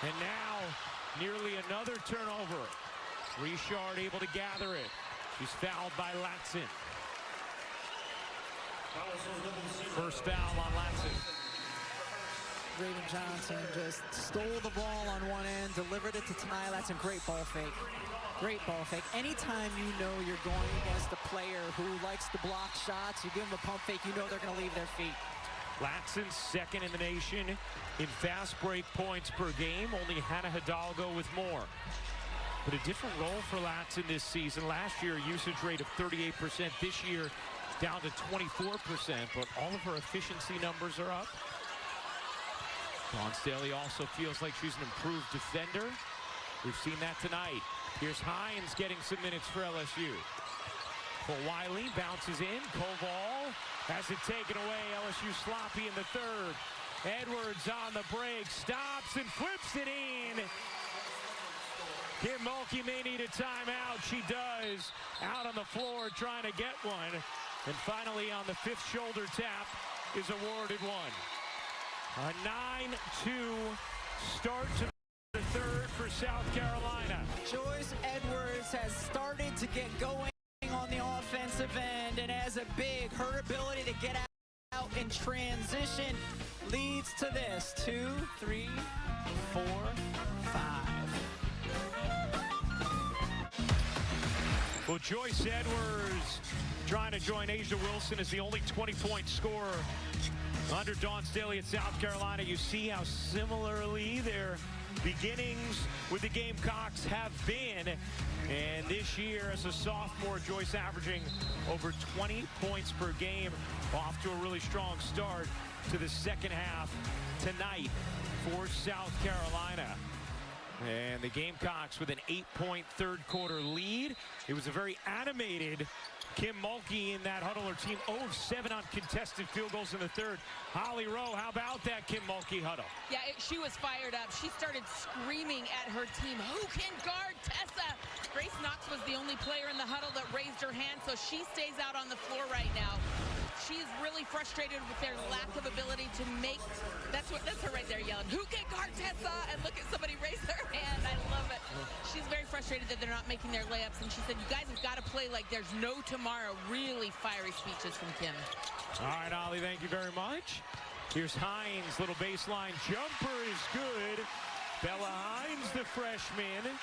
And now, nearly another turnover. Richard able to gather it. She's fouled by Latson. First foul on Latson. Raven Johnson just stole the ball on one end, delivered it to Tanai Latson. Great ball fake. Great ball fake. Anytime you know you're going against a player who likes to block shots, you give them a pump fake, you know they're going to leave their feet. Latson second in the nation in fast break points per game. Only Hannah Hidalgo with more. But a different role for Latson this season. Last year, a usage rate of 38%. This year, down to 24%. But all of her efficiency numbers are up. Dawn Staley also feels like she's an improved defender. We've seen that tonight. Here's Hines getting some minutes for LSU. Flau'jae bounces in. Koval has it taken away. LSU sloppy in the third. Edwards on the break. Stops and flips it in. Kim Mulkey may need a timeout. She does. Out on the floor trying to get one. And finally, on the fifth shoulder tap, is awarded one. A 9-2 start to the third for South Carolina. Joyce Edwards has started to get going on the offensive end, and as a big, her ability to get out in transition leads to this. 2, 3, 4, 5. Well, Joyce Edwards trying to join Asia Wilson as the only 20-point scorer under Dawn Staley at South Carolina. You see how similarly their beginnings with the Gamecocks have been. And this year, as a sophomore, Joyce averaging over 20 points per game, off to a really strong start to the second half tonight for South Carolina. And the Gamecocks with an 8-point third-quarter lead. It was a very animated Kim Mulkey in that huddle. Her team 0 of 7 on contested field goals in the third. Holly Rowe, how about that Kim Mulkey huddle? Yeah, she was fired up. She started screaming at her team, "Who can guard Tessa?" Grace Knox was the only player in the huddle that raised her hand, so she stays out on the floor right now. She's really frustrated with their lack of ability to make, that's her right there yelling, "Who can guard Tessa?" And look at somebody raise their hand. I love it. She's very frustrated that they're not making their layups, and she said, "You guys have got to play like there's no tomorrow." Really fiery speeches from Kim. All right, Ollie, thank you very much. Here's Hines, little baseline jumper is good. Bella Hines, the freshman,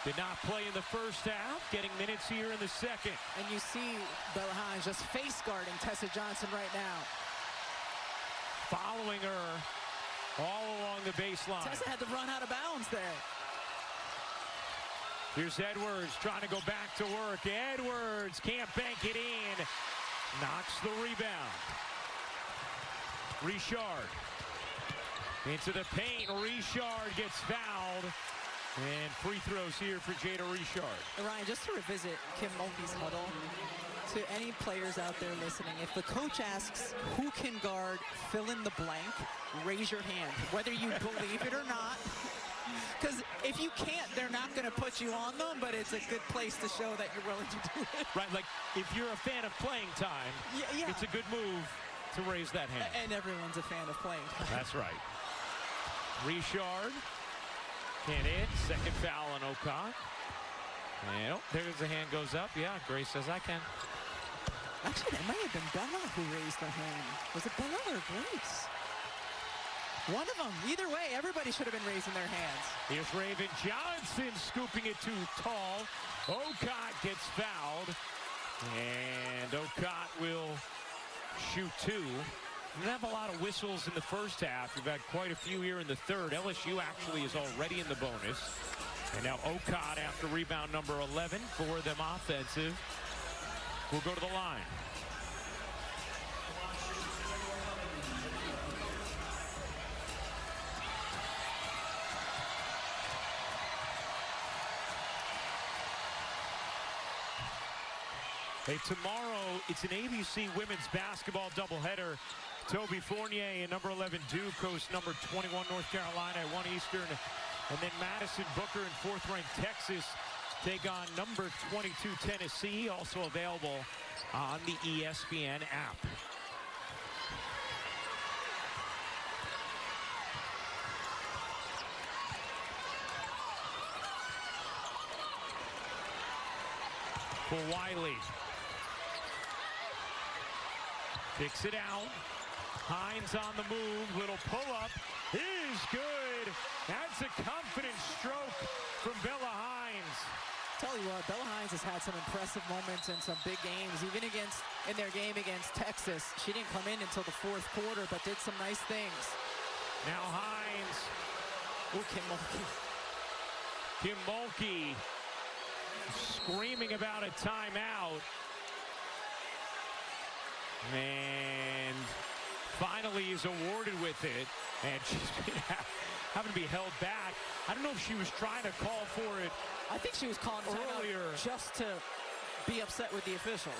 did not play in the first half, getting minutes here in the second. And you see Bella Hines just face guarding Tessa Johnson right now. Following her all along the baseline. Tessa had to run out of bounds there. Here's Edwards trying to go back to work. Edwards can't bank it in. Knocks the rebound. Richard into the paint. Richard gets fouled. And free throws here for Jada Richard. Ryan, just to revisit Kim Mulkey's huddle, to any players out there listening, if the coach asks who can guard fill in the blank, raise your hand, whether you believe it or not. Because if you can't, they're not going to put you on them, but it's a good place to show that you're willing to do it. Right, like if you're a fan of playing time, yeah. It's a good move to raise that hand. And everyone's a fan of playing time. That's right. Richard can't hit. Second foul on O'Cott. And there's the hand goes up. Yeah, Grace says I can. Actually, that might have been Bella who raised her hand. Was it Bella or Grace? One of them. Either way, everybody should have been raising their hands. Here's Raven Johnson scooping it too tall. O'Cott gets fouled. And O'Cott will shoot two. We didn't have a lot of whistles in the first half. We've had quite a few here in the third. LSU actually is already in the bonus. And now O'Cott, after rebound number 11 for them offensive, will go to the line. Hey, tomorrow it's an ABC women's basketball doubleheader. Toby Fournier and number 11 Duke host number 21 North Carolina at 1 Eastern. And then Madison Booker and fourth-ranked Texas take on number 22 Tennessee, also available on the ESPN app. For Wiley. Kicks it out. Hines on the move. Little pull-up is good. That's a confident stroke from Bella Hines. Tell you what, Bella Hines has had some impressive moments in some big games, even in their game against Texas. She didn't come in until the fourth quarter, but did some nice things. Now Hines. Oh, Kim Mulkey. Kim Mulkey screaming about a timeout. And finally is awarded with it. And she's been having to be held back. I don't know if she was trying to call for it. I think she was calling earlier just to be upset with the officials.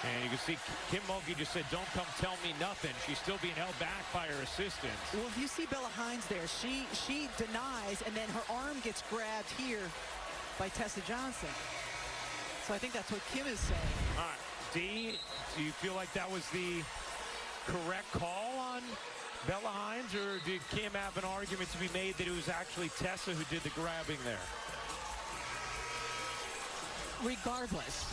And you can see, Kim Mulkey just said, don't come tell me nothing. She's still being held back by her assistants. Well, if you see Bella Hines there, she denies, and then her arm gets grabbed here by Tessa Johnson. So I think that's what Kim is saying. All right, Dee, do you feel like that was the correct call on Bella Hines, or did Kim have an argument to be made that it was actually Tessa who did the grabbing there? Regardless,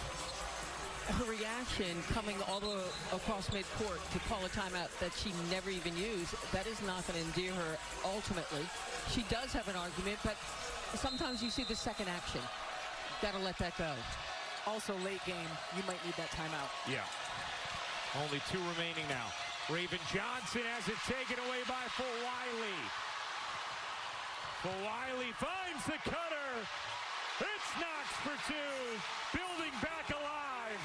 her reaction coming all the way across midcourt to call a timeout that she never even used, that is not going to endear her ultimately. She does have an argument, but sometimes you see the second action. Got to let that go. Also, late game, you might need that timeout. Yeah. Only 2 remaining now. Raven Johnson has it taken away by Flau'jae. Flau'jae finds the cutter. It's Knox for 2. Building back alive.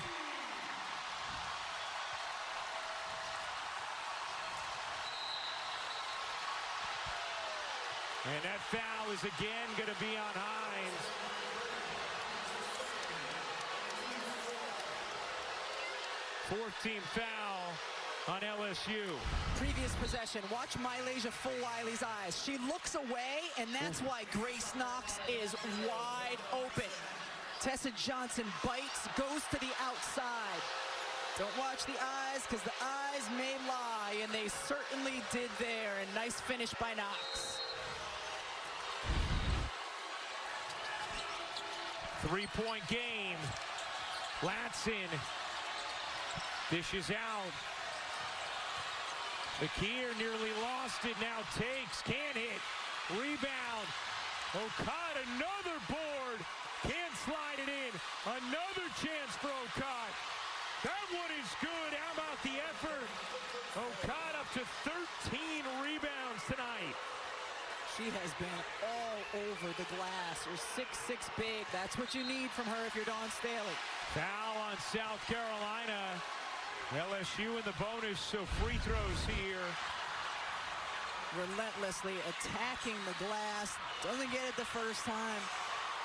And that foul is again going to be on Hines. Fourth team foul on LSU. Previous possession. Watch Milestone Flau'jae's eyes. She looks away, and that's why Grace Knox is wide open. Tessa Johnson bites, goes to the outside. Don't watch the eyes, because the eyes may lie, and they certainly did there. And nice finish by Knox. 3-point game. Latson dishes out. Bakir nearly lost it, now takes, can't hit. Rebound. Okot, another board. Can't slide it in. Another chance for Okot. That one is good. How about the effort? Okot up to 13 rebounds tonight. She has been all over the glass. Her 6'6" big. That's what you need from her if you're Dawn Staley. Foul on South Carolina. LSU in the bonus, so free throws here. Relentlessly attacking the glass. Doesn't get it the first time.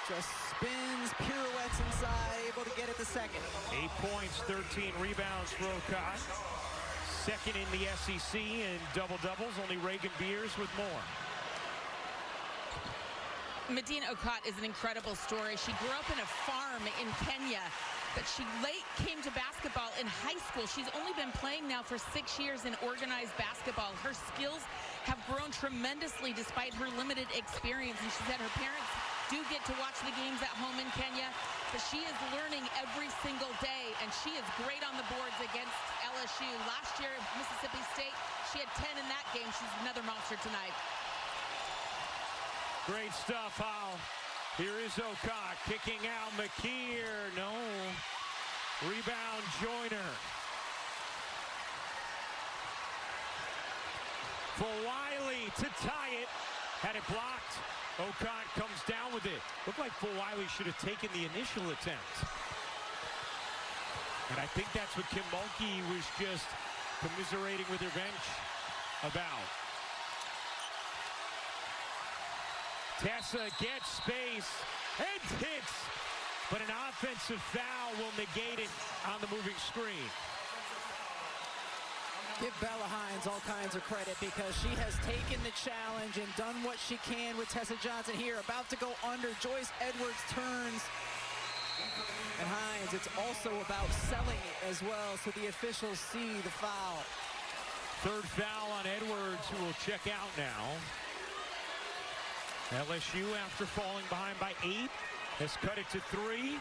Just spins, pirouettes inside, able to get it the second. 8 points, 13 rebounds for Okot. Second in the SEC in double-doubles, only Reagan Beers with more. Medina Okot is an incredible story. She grew up in a farm in Kenya, but she late came to basketball in high school. She's only been playing now for 6 years in organized basketball. Her skills have grown tremendously despite her limited experience. And she said her parents do get to watch the games at home in Kenya, but she is learning every single day, and she is great on the boards against LSU. Last year, Mississippi State, she had 10 in that game. She's another monster tonight. Great stuff, Hal. Here is Okot kicking out McKeer. No. Rebound Joyner. Flau'jae to tie it. Had it blocked. Okot comes down with it. Looked like Flau'jae should have taken the initial attempt. And I think that's what Kim Mulkey was just commiserating with her bench about. Tessa gets space and hits, but an offensive foul will negate it on the moving screen. Give Bella Hines all kinds of credit because she has taken the challenge and done what she can with Tessa Johnson here. About to go under. Joyce Edwards turns. And Hines, it's also about selling it as well, so the officials see the foul. Third foul on Edwards, who will check out now. LSU, after falling behind by 8, has cut it to 3.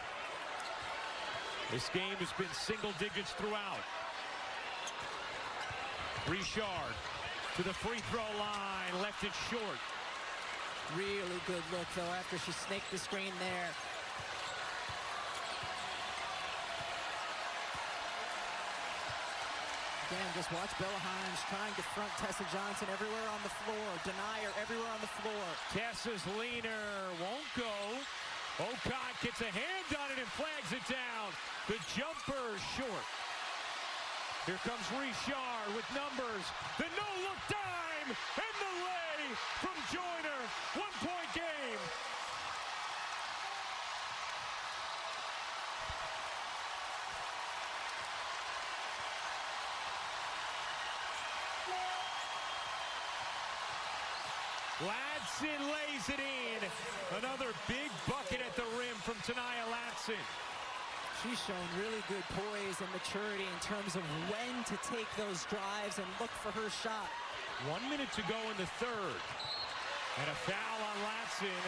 This game has been single digits throughout. Richard to the free throw line, left it short. Really good look, though, after she snaked the screen there. Again, just watch Bella Hines trying to front Tessa Johnson everywhere on the floor. Deny her everywhere on the floor. Tessa's leaner won't go. Okot gets a hand on it and flags it down. The jumper short. Here comes Richard with numbers. The no-look dime and the lay from Joyner. 1-point game. Ladson lays it in. Another big bucket at the rim from Tanaya Ladson. She's shown really good poise and maturity in terms of when to take those drives and look for her shot. 1 minute to go in the third. And a foul on Ladson.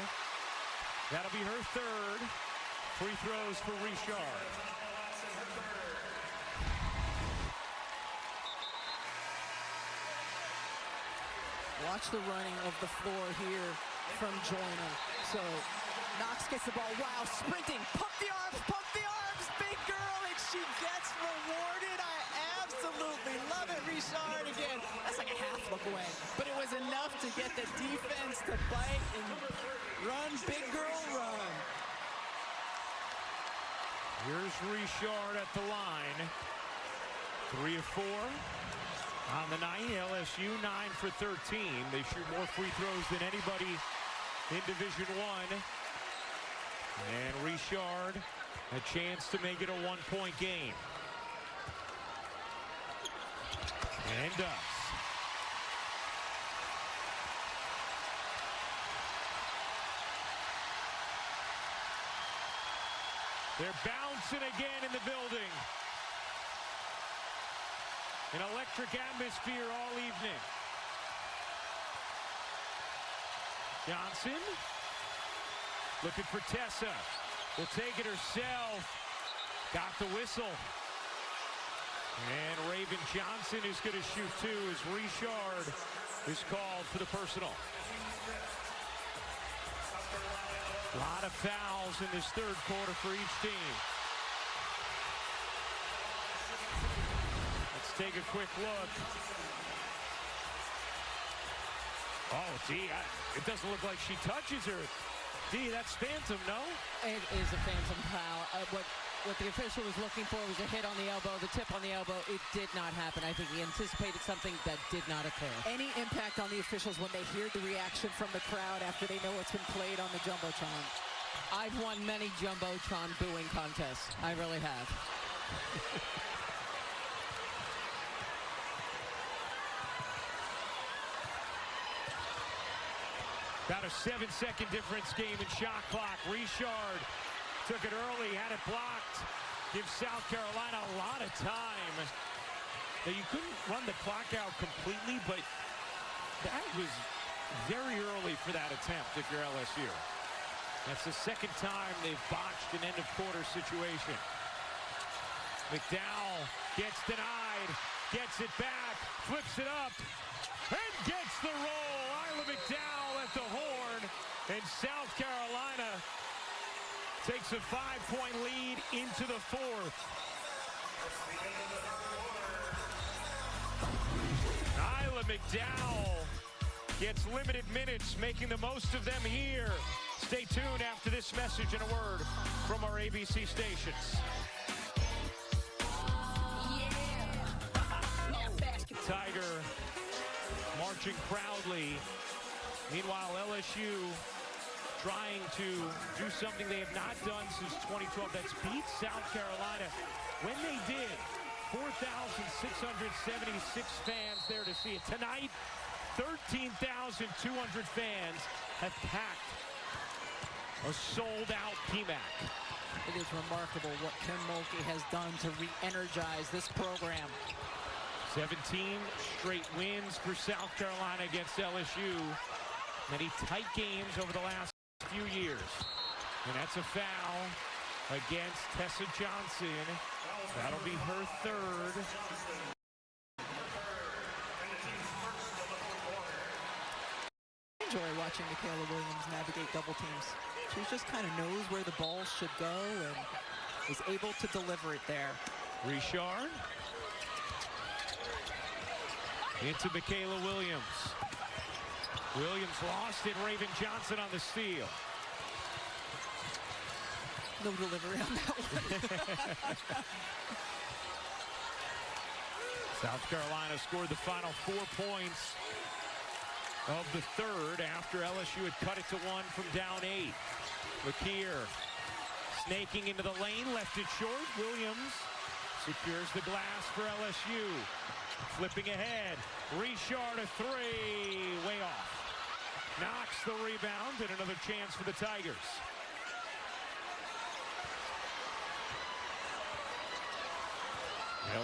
That'll be her third. Free throws for Richard. Watch the running of the floor here from Joyner. So Knox gets the ball. Wow, sprinting. Pump the arms, big girl, and she gets rewarded. I absolutely love it. Richard again. That's like a half look away. But it was enough to get the defense to bite and run. Big girl, run. Here's Richard at the line. 3 of 4. On the night, LSU 9 for 13. They shoot more free throws than anybody in Division I. And Richard, a chance to make it a 1-point game. And does. They're bouncing again in the building. An electric atmosphere all evening. Johnson looking for Tessa. Will take it herself. Got the whistle. And Raven Johnson is going to shoot two as Richard is called for the personal. A lot of fouls in this third quarter for each team. Take a quick look. Oh, Dee, it doesn't look like she touches her. Dee, that's phantom, no? It is a phantom foul. What the official was looking for was a hit on the elbow, the tip on the elbow. It did not happen. I think he anticipated something that did not occur. Any impact on the officials when they hear the reaction from the crowd after they know what's been played on the Jumbotron? I've won many Jumbotron booing contests. I really have. About a 7-second difference game in shot clock. Richard took it early, had it blocked. Gives South Carolina a lot of time. Now, you couldn't run the clock out completely, but that was very early for that attempt if you're LSU. That's the second time they've botched an end-of-quarter situation. McDowell gets denied, gets it back, flips it up, and gets the roll. Isla McDowell at the horn, and South Carolina takes a 5-point lead into the fourth. Isla McDowell gets limited minutes, making the most of them here. Stay tuned after this message and a word from our ABC stations. Tiger marching proudly. Meanwhile, LSU trying to do something they have not done since 2012. That's beat South Carolina. When they did, 4,676 fans there to see it. Tonight, 13,200 fans have packed a sold-out PMAC. It is remarkable what Kim Mulkey has done to re-energize this program. 17 straight wins for South Carolina against LSU. Many tight games over the last few years. And that's a foul against Tessa Johnson. That'll be her third. I enjoy watching Michaela Williams navigate double teams. She just kind of knows where the ball should go and is able to deliver it there. Richard. Into Michaela Williams. Williams lost it. Raven Johnson on the steal. No delivery on that one. South Carolina scored the final 4 points of the third after LSU had cut it to 1 from down 8. McKeer snaking into the lane, left it short. Williams secures the glass for LSU. Flipping ahead, Richard a three, way off. Knox the rebound, and another chance for the Tigers.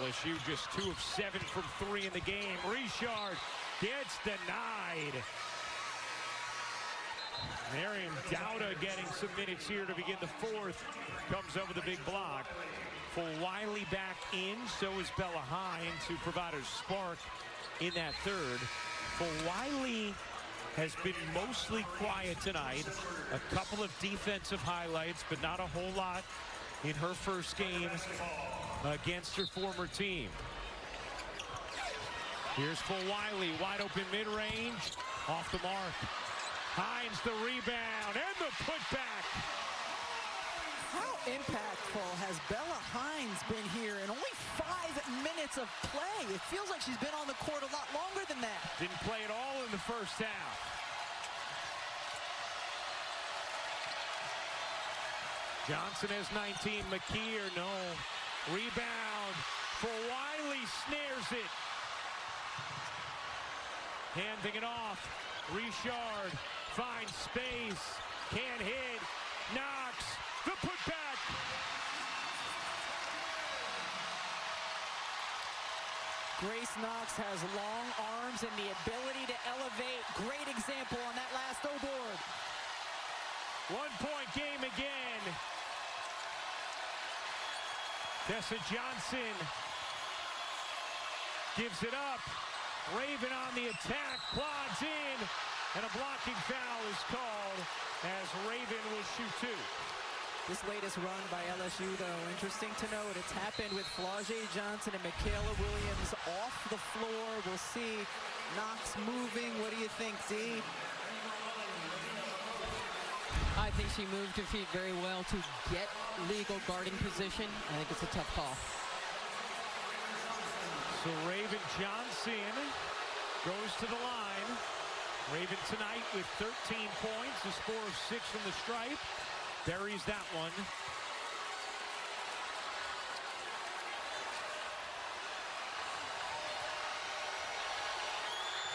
LSU just 2 of 7 from 3 in the game. Richard gets denied. Marion Dowda getting some minutes here to begin the fourth. Comes over the big block. Flau'jae back in, so is Bella Hine to provide a spark in that third. Flau'jae has been mostly quiet tonight. A couple of defensive highlights, but not a whole lot in her first game against her former team. Here's Flau'jae, wide open mid-range, off the mark. Hines the rebound and the putback. How impactful has Bella Hines been here in only 5 minutes of play? It feels like she's been on the court a lot longer than that. Didn't play at all in the first half. Johnson has 19, McKeer, no. Rebound, Flau'jae snares it. Handing it off, Richard finds space, can't hit, Knox, the putback. Grace Knox has long arms and the ability to elevate. Great example on that last O-board. 1-point game again. Tessa Johnson gives it up. Raven on the attack, plods in, and a blocking foul is called as Raven will shoot 2. This latest run by LSU, though, interesting to note. It's happened with Flau'jae Johnson and Michaela Williams off the floor. We'll see Knox moving. What do you think, D? I think she moved her feet very well to get legal guarding position. I think it's a tough call. So Raven Johnson goes to the line. Raven tonight with 13 points, a score of 6 from the stripe. Buries that one.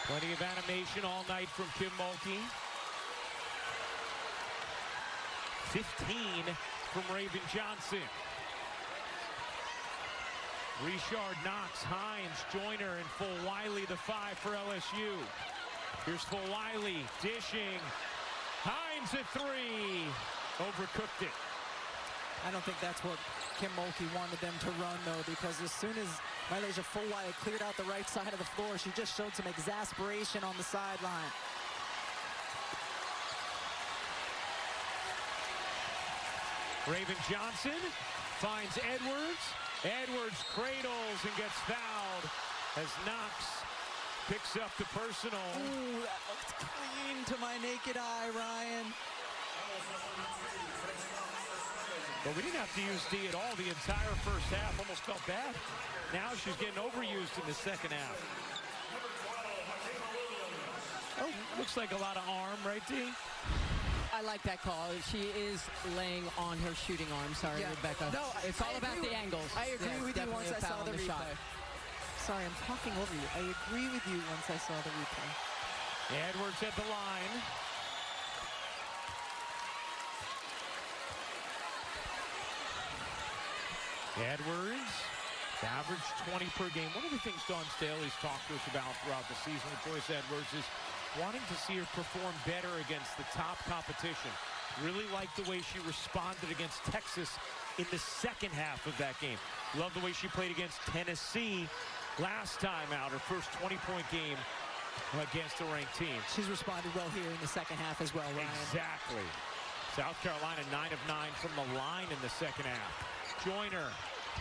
Plenty of animation all night from Kim Mulkey. 15 from Raven Johnson. Richard, Knox, Hines, Joyner, and Flau'jae the 5 for LSU. Here's Flau'jae dishing. Hines at 3. Overcooked it. I don't think that's what Kim Mulkey wanted them to run, though, because as soon as Mylesia Flau'jae cleared out the right side of the floor, she just showed some exasperation on the sideline. Raven Johnson finds Edwards. Edwards cradles and gets fouled as Knox picks up the personal. Ooh, that looked clean to my naked eye, Ryan. But we didn't have to use D at all the entire first half. Almost felt bad. Now she's getting overused in the second half. Oh, looks like a lot of arm, right, D? I like that call. She is laying on her shooting arm. Sorry, Yeah. Rebecca. No, it's all about the angles. I agree with you once I saw the replay. shot. Sorry, I'm talking over you. I agree with you once I saw the replay. Edwards at the line. Edwards averaged 20 per game. One of the things Dawn Staley's talked to us about throughout the season with Joyce Edwards is wanting to see her perform better against the top competition. Really liked the way she responded against Texas in the second half of that game. Love the way she played against Tennessee last time out, her first 20-point game against a ranked team. She's responded well here in the second half as well, Ryan. Exactly. South Carolina 9 of 9 from the line in the second half. Joyner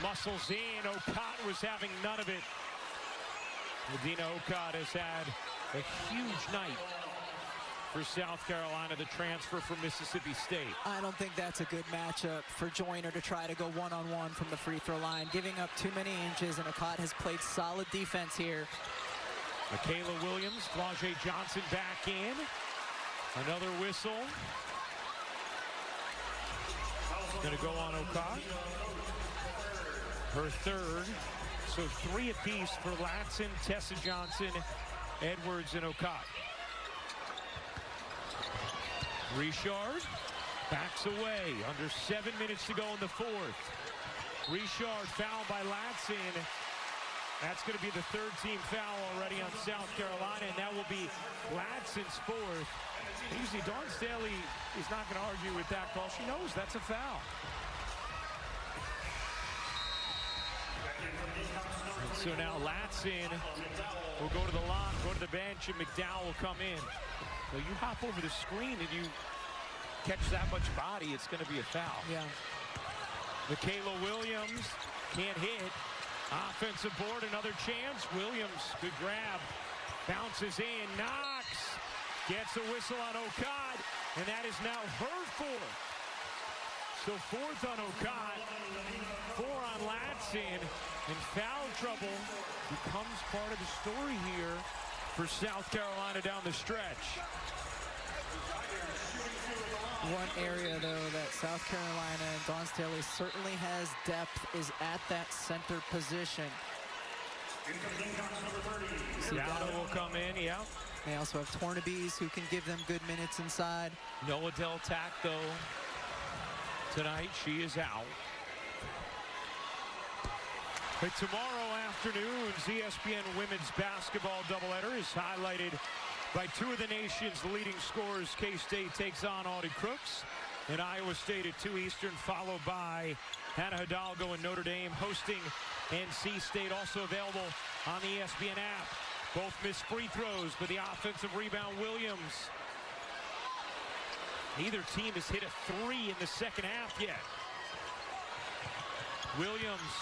muscles in. Okot was having none of it. Medina Okot has had a huge night for South Carolina, the transfer from Mississippi State. I don't think that's a good matchup for Joyner to try to go one-on-one from the free throw line, giving up too many inches, and Okot has played solid defense here. Michaela Williams, Flau'jae Johnson back in. Another whistle. Going to go on Okot. Her third. So 3 apiece for Latson, Tessa Johnson, Edwards, and Okot. Richard backs away. Under 7 minutes to go in the fourth. Richard fouled by Latson. That's going to be the third team foul already on South Carolina, and that will be Latson's fourth. Usually Dawn Staley is not going to argue with that call. She knows that's a foul. And so now Latson will go to the line, go to the bench, and McDowell will come in. So you hop over the screen and you catch that much body, it's going to be a foul. Yeah. Michaela Williams can't hit. Offensive board, another chance. Williams, good grab. Bounces in, knocks. Gets a whistle on Okad, and that is now her fourth. So fourth on Okad, 4 on Latson, and foul trouble becomes part of the story here for South Carolina down the stretch. One area, though, that South Carolina and Dawn Staley certainly has depth is at that center position. Dowda will come in, yeah. They also have Tornabes who can give them good minutes inside. Noah Del Tacto tonight, she is out. But tomorrow afternoon's ESPN women's basketball doubleheader is highlighted by 2 of the nation's leading scorers. K-State takes on Audie Crooks and Iowa State at 2 Eastern, followed by Hannah Hidalgo and Notre Dame hosting NC State. Also available on the ESPN app. Both missed free throws, but the offensive rebound, Williams. Neither team has hit a 3 in the second half yet. Williams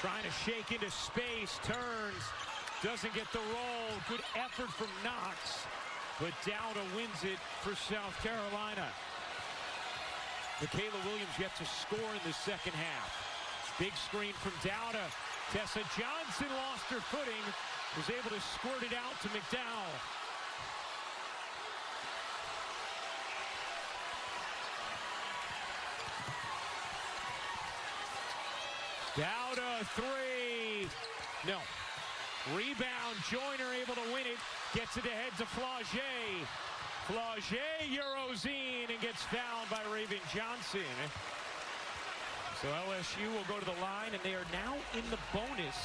trying to shake into space, turns, doesn't get the roll. Good effort from Knox, but Dowda wins it for South Carolina. Michaela Williams yet to score in the second half. Big screen from Dowda. Tessa Johnson lost her footing, was able to squirt it out to McDowell. Dowda, 3. No. Rebound, Joyner able to win it. Gets it ahead to Flau'jae. Flau'jae Euros in and gets fouled by Raven Johnson. So LSU will go to the line, and they are now in the bonus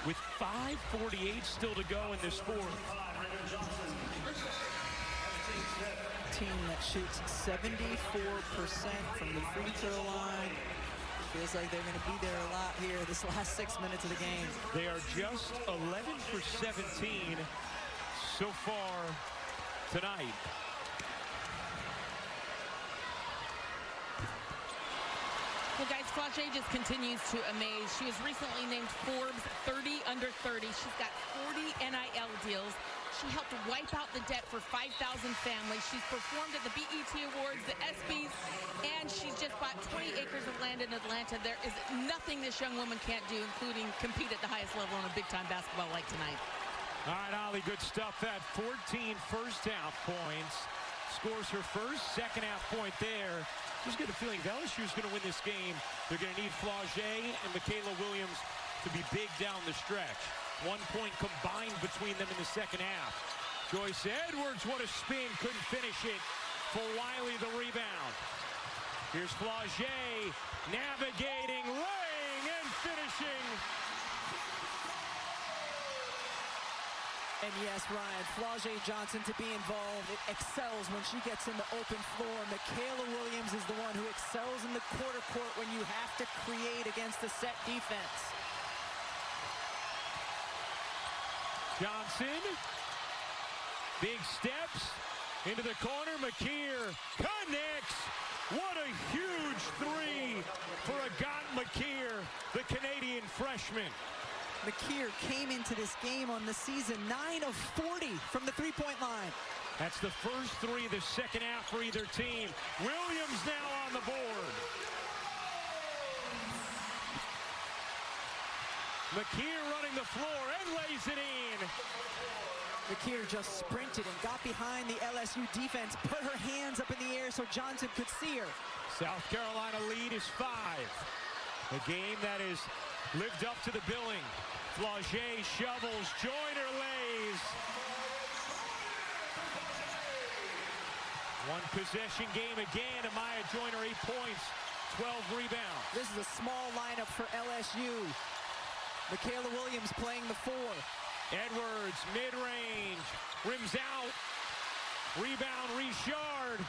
with 5:48 still to go in this fourth. Team that shoots 74% from the free throw line. Feels like they're going to be there a lot here this last 6 minutes of the game. They are just 11 for 17 so far tonight. Well, guys, Flau'jae just continues to amaze. She was recently named Forbes 30 under 30. She's got 40 NIL deals. She helped wipe out the debt for 5,000 families. She's performed at the BET Awards, the ESPYs, and she's just bought 20 acres of land in Atlanta. There is nothing this young woman can't do, including compete at the highest level in a big-time basketball like tonight. All right, Ollie, good stuff. That 14 first-half points. Scores her first, second-half point there. Just get a feeling LSU is going to win this game. They're going to need Flau'jae and Michaela Williams to be big down the stretch. 1 point combined between them in the second half. Joyce Edwards, what a spin, couldn't finish it. For Wiley, the rebound. Here's Flau'jae navigating, laying, and finishing. And yes, Ryan, Flau'jae Johnson to be involved, it excels when she gets in the open floor. Michaela Williams is the one who excels in the quarter court when you have to create against the set defense. Johnson, big steps into the corner. McKeer connects. What a huge 3 for Agat McKeer, the Canadian freshman. McKeer came into this game on the season 9 of 40 from the three-point line. That's the first 3 of the second half for either team. Williams now on the board. McKeer running the floor and lays it in. McKeer just sprinted and got behind the LSU defense, put her hands up in the air so Johnson could see her. South Carolina lead is 5. A game that has lived up to the billing. Flau'jae shovels, Joyner lays. One possession game again. Amaya Joyner, 8 points, 12 rebounds. This is a small lineup for LSU. Michaela Williams playing the 4. Edwards, mid-range, rims out. Rebound, Richard.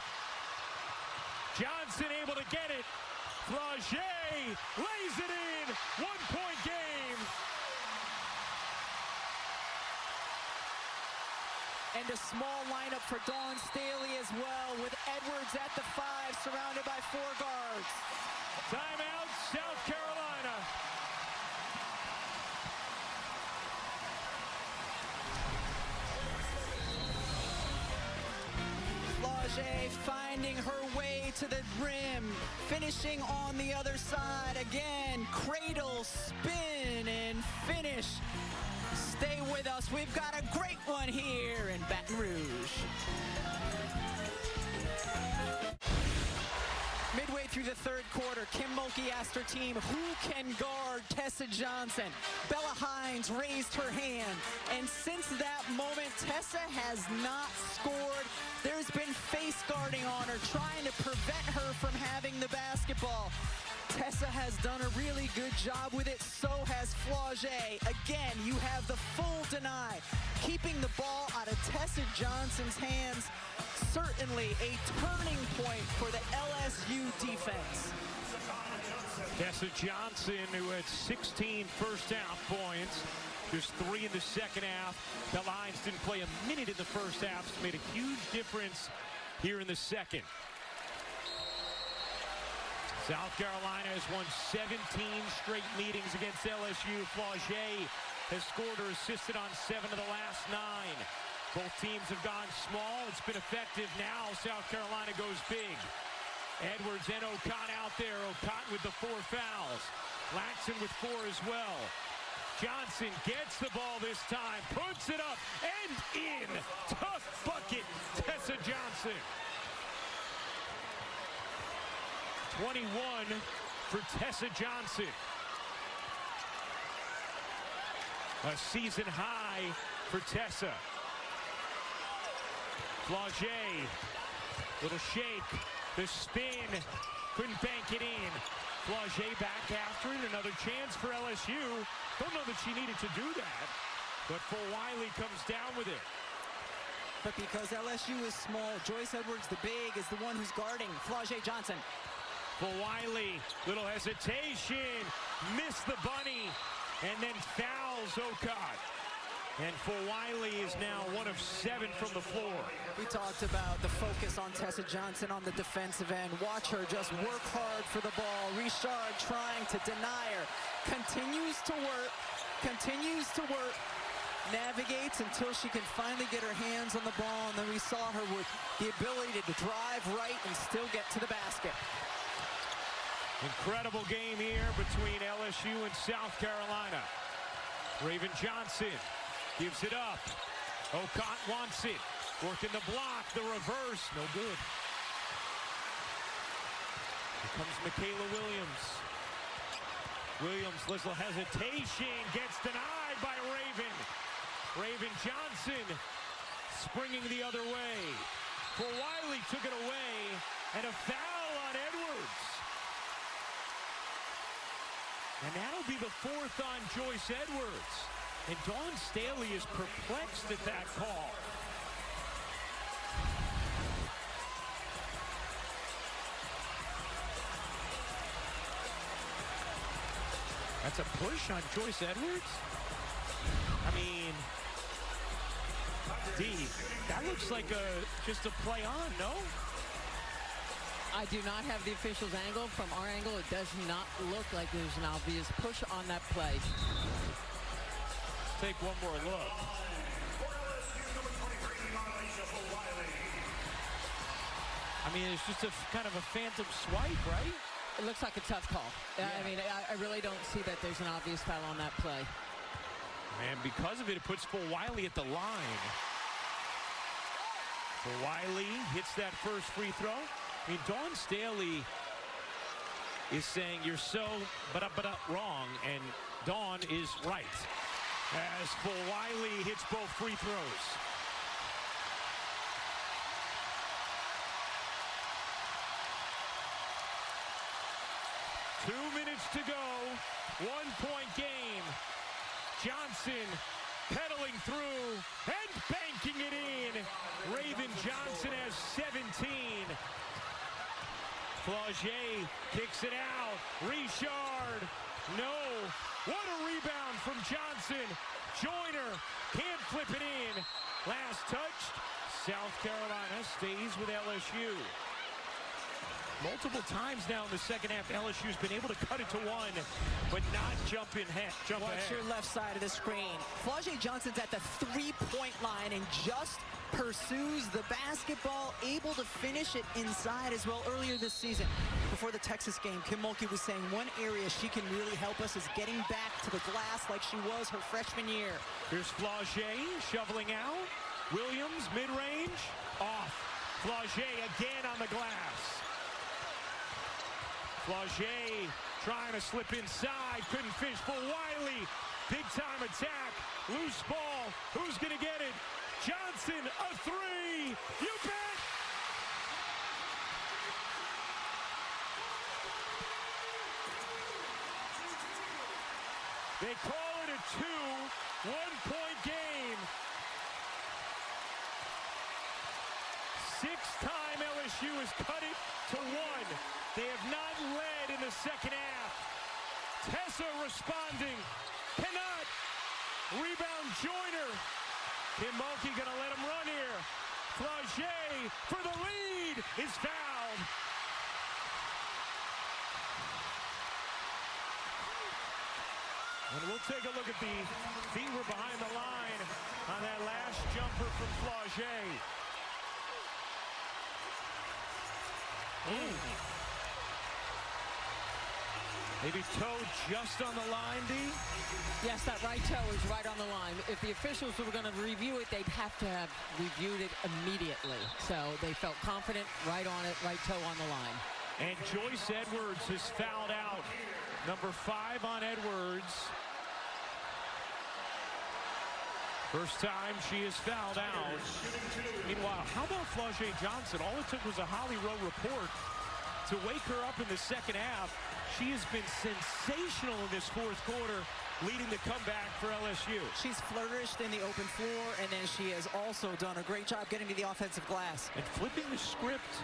Johnson able to get it. Flau'jae lays it in. 1-point game. And a small lineup for Dawn Staley as well, with Edwards at the 5, surrounded by 4 guards. Timeout, South Carolina. Flau'jae finding her way to the rim, finishing on the other side. Again, cradle, spin, and finish. Stay with us. We've got a great one here in Baton Rouge. Midway through the 3rd quarter, Kim Mulkey asked her team, who can guard Tessa Johnson? Bella Hines raised her hand, and since that moment, Tessa has not scored. There's been face guarding on her, trying to prevent her from having the basketball. Tessa has done a really good job with it, so has Flau'jae. Again, you have the full deny. Keeping the ball out of Tessa Johnson's hands, certainly a turning point for the LSU defense. Tessa Johnson, who had 16 first-half points, just 3 in the second half. The Lions didn't play a minute in the first half, so made a huge difference here in the second. South Carolina has won 17 straight meetings against LSU. Flau'jae has scored or assisted on 7 of the last 9. Both teams have gone small. It's been effective. Now South Carolina goes big. Edwards and O'Cott out there. O'Cott with the 4 fouls. Laxton with 4 as well. Johnson gets the ball this time, puts it up and in. Tough bucket, Tessa Johnson. 21 for Tessa Johnson. A season high for Tessa. Flau'jae, little shake, the spin, couldn't bank it in. Flau'jae back after it, another chance for LSU. Don't know that she needed to do that, but Flau'jae comes down with it. But because LSU is small, Joyce Edwards, the big, is the one who's guarding Flau'jae Johnson. Flau'jae, little hesitation, missed the bunny, and then fouls O'Cott. And Flau'jae is now 1 of 7 from the floor. We talked about the focus on Tessa Johnson on the defensive end. Watch her just work hard for the ball. Richard trying to deny her. Continues to work, navigates until she can finally get her hands on the ball, and then we saw her with the ability to drive right and still get to the basket. Incredible game here between LSU and South Carolina. Raven Johnson gives it up. O'Cott wants it. Working the block, the reverse, no good. Here comes Michaela Williams. Williams, little hesitation, gets denied by Raven. Raven Johnson springing the other way. Flau'jae took it away, and a foul on Edwards. And that'll be the 4th on Joyce Edwards. And Dawn Staley is perplexed at that call. That's a push on Joyce Edwards? I mean, that looks like just a play on, no? I do not have the official's angle. From our angle, it does not look like there's an obvious push on that play. Let's take one more look. I mean, it's just a kind of a phantom swipe, right? It looks like a tough call. Yeah. I mean, I really don't see that there's an obvious foul on that play. And because of it, it puts Flau'jae at the line. Flau'jae hits that first free throw. I mean, Dawn Staley is saying you're so wrong, and Dawn is right. As Flau'jae hits both free throws. 2 minutes to go. 1-point game. Johnson pedaling through and banking it in. Raven Johnson has 17. Flau'jae kicks it out. Richard. No. What a rebound from Johnson. Joyner can't flip it in. Last touched. South Carolina stays with LSU. Multiple times now in the second half, LSU's been able to cut it to 1, but not jump ahead. Watch your left side of the screen. Flau'jae Johnson's at the 3-point line and just pursues the basketball, able to finish it inside as well. Earlier this season, before the Texas game, Kim Mulkey was saying one area she can really help us is getting back to the glass like she was her freshman year. Here's Flau'jae shoveling out. Williams, mid-range, off. Flau'jae again on the glass. Flau'jae trying to slip inside, couldn't finish for Wiley. Big time attack, loose ball. Who's gonna get it? Johnson, a 3. You bet. They call it a 2-1-point game. 6th time LSU has cut it to 1. They have not led in the second half. Tessa responding. Cannot. Rebound Joyner. Kim Mulkey gonna let him run here. Flau'jae for the lead is fouled. And we'll take a look at the fever behind the line on that last jumper from Flau'jae. Maybe toe just on the line, D? Yes, that right toe is right on the line. If the officials were going to review it, they'd have to have reviewed it immediately. So they felt confident, right on it, right toe on the line. And Joyce Edwards is fouled out. Number 5 on Edwards. First time she is fouled out. Meanwhile, how about Flau'jae Johnson? All it took was a Holly Rowe report to wake her up in the second half. She has been sensational in this 4th quarter, leading the comeback for LSU. She's flourished in the open floor, and then she has also done a great job getting to the offensive glass. And flipping the script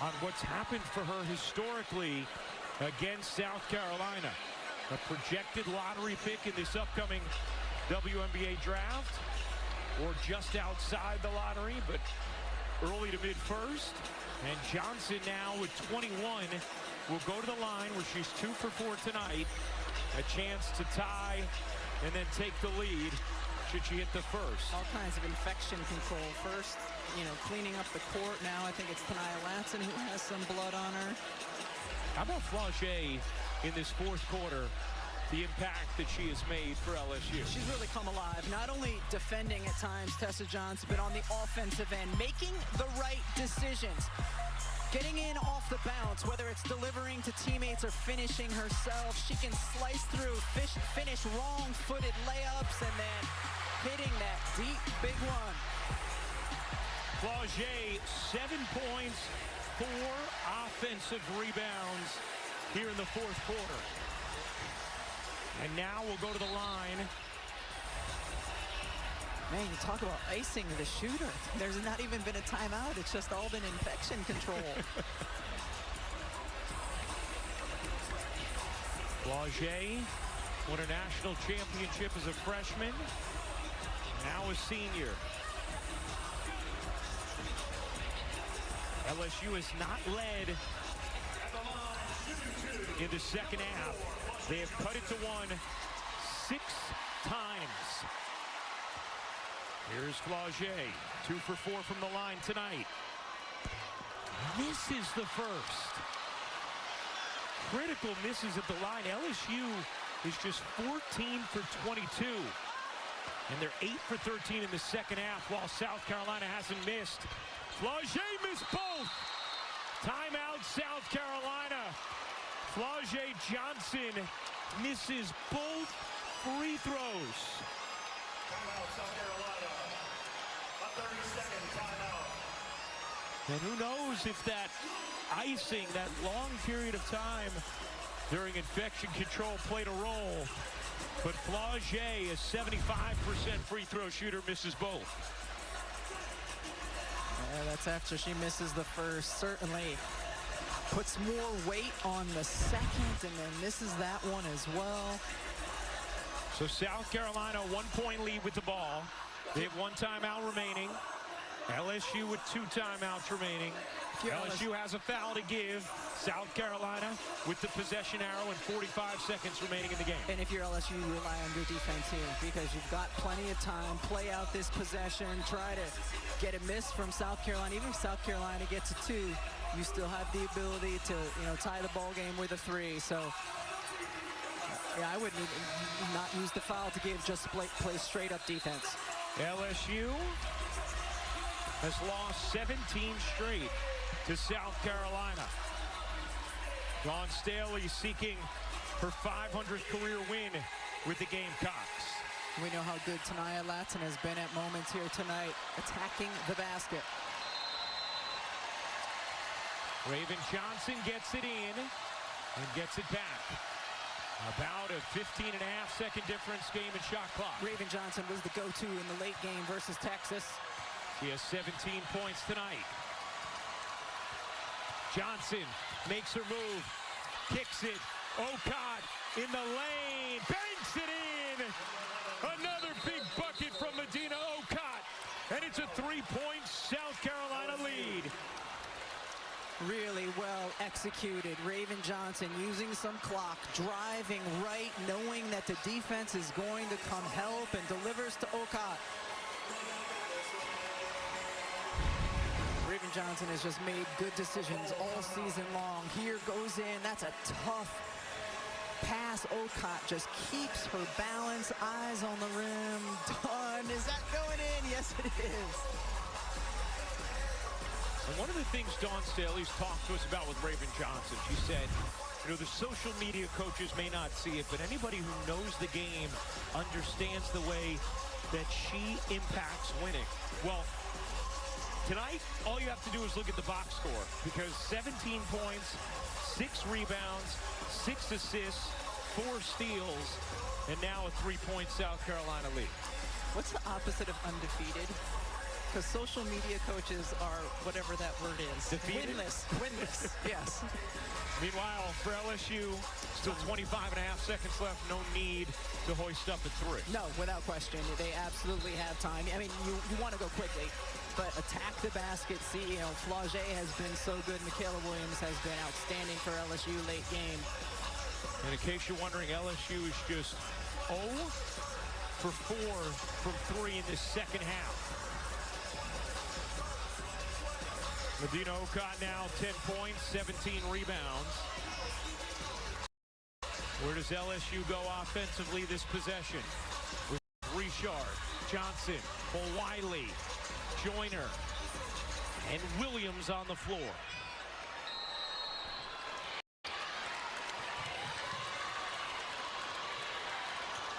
on what's happened for her historically against South Carolina. A projected lottery pick in this upcoming WNBA draft, or just outside the lottery, but early to mid-first. And Johnson now with 21 will go to the line where she's 2 for 4 tonight. A chance to tie and then take the lead should she hit the first. All kinds of infection control. First, cleaning up the court. Now I think it's Tania Latson who has some blood on her. How about Flau'jae in this 4th quarter? The impact that she has made for LSU. She's really come alive, not only defending at times Tessa Johnson, but on the offensive end, making the right decisions. Getting in off the bounce, whether it's delivering to teammates or finishing herself, she can slice through, finish wrong-footed layups, and then hitting that deep, big one. Flau'jae, 7 points, 4 offensive rebounds here in the 4th quarter. And now we'll go to the line. Man, you talk about icing the shooter. There's not even been a timeout. It's just all been infection control. Flau'jae won a national championship as a freshman. Now a senior. LSU has not led in the second half. They have cut it to 1 6 times. Here's Flau'jae, 2 for 4 from the line tonight. Misses the first. Critical misses at the line. LSU is just 14 for 22. And they're 8 for 13 in the second half, while South Carolina hasn't missed. Flau'jae missed both. Timeout, South Carolina. Flau'jae Johnson misses both free throws. Timeout, South Carolina. A 30-second timeout. And who knows if that icing, that long period of time during infection control played a role. But Flau'jae, a 75% free throw shooter, misses both. Yeah, that's after she misses the first. Certainly puts more weight on the second and then misses that one as well. So South Carolina, 1-point lead with the ball. They have 1 timeout remaining. LSU with 2 timeouts remaining. LSU has a foul to give. South Carolina with the possession arrow and 45 seconds remaining in the game. And if you're LSU, you rely on your defense here because you've got plenty of time. Play out this possession. Try to get a miss from South Carolina. Even if South Carolina gets a 2, you still have the ability to, tie the ball game with a 3. So, yeah, I wouldn't even not use the foul to give, just play straight up defense. LSU has lost 17 straight to South Carolina. Dawn Staley seeking her 500th career win with the Gamecocks. We know how good Tanaya Latson has been at moments here tonight, attacking the basket. Raven Johnson gets it in and gets it back. About a 15.5-second difference game in shot clock. Raven Johnson was the go-to in the late game versus Texas. She has 17 points tonight. Johnson makes her move, kicks it. Okot in the lane, banks it in. Another big bucket from Medina Okot, and it's a 3-point South Carolina lead. Really well executed. Raven Johnson using some clock, driving right, knowing that the defense is going to come help, and delivers to Okot. Raven Johnson has just made good decisions all season long. Here goes in. That's a tough pass. Okot just keeps her balance. Eyes on the rim. Done. Is that going in? Yes, it is. And one of the things Dawn Staley's talked to us about with Raven Johnson, she said, the social media coaches may not see it, but anybody who knows the game understands the way that she impacts winning. Well, tonight, all you have to do is look at the box score, because 17 points, 6 rebounds, 6 assists, 4 steals, and now a 3-point South Carolina lead. What's the opposite of undefeated? Because social media coaches are whatever that word is. Defeated? Winless, yes. Meanwhile, for LSU, still 25.5 seconds left. No need to hoist up a 3. No, without question. They absolutely have time. I mean, you want to go quickly, but attack the basket. See, Flau'jae has been so good. Michaela Williams has been outstanding for LSU late game. And in case you're wondering, LSU is just 0 for 4 from 3 in the second half. Medina Okot now 10 points, 17 rebounds. Where does LSU go offensively this possession? With Richard, Johnson, Flau'jae, Joyner, and Williams on the floor.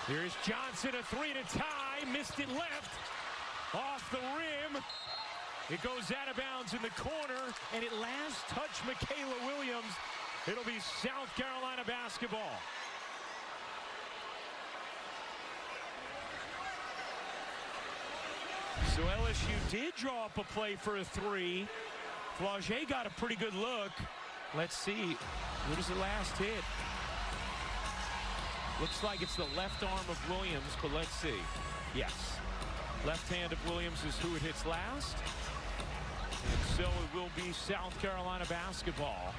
Here's Johnson, a 3 to tie, missed it left, off the rim. It goes out of bounds in the corner, and it last touched Michaela Williams. It'll be South Carolina basketball. So LSU did draw up a play for a 3. Flau'jae got a pretty good look. Let's see. What is the last hit? Looks like it's the left arm of Williams, but let's see. Yes. Left hand of Williams is who it hits last. And so it will be South Carolina basketball.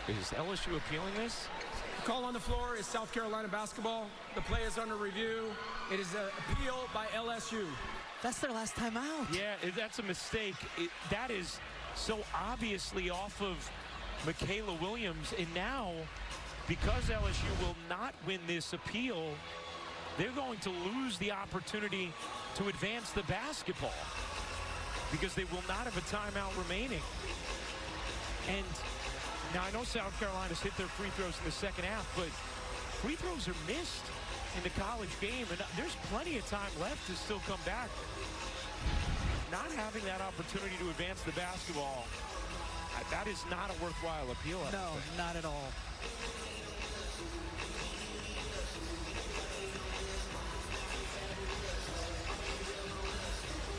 Is LSU appealing this? The call on the floor is South Carolina basketball. The play is under review. It is an appeal by LSU. That's their last time out. Yeah, that's a mistake. That is so obviously off of Michaela Williams. And now, because LSU will not win this appeal, they're going to lose the opportunity to advance the basketball because they will not have a timeout remaining. And now I know South Carolina's hit their free throws in the second half, but free throws are missed in the college game, and there's plenty of time left to still come back. Not having that opportunity to advance the basketball That is not a worthwhile appeal. No, not at all.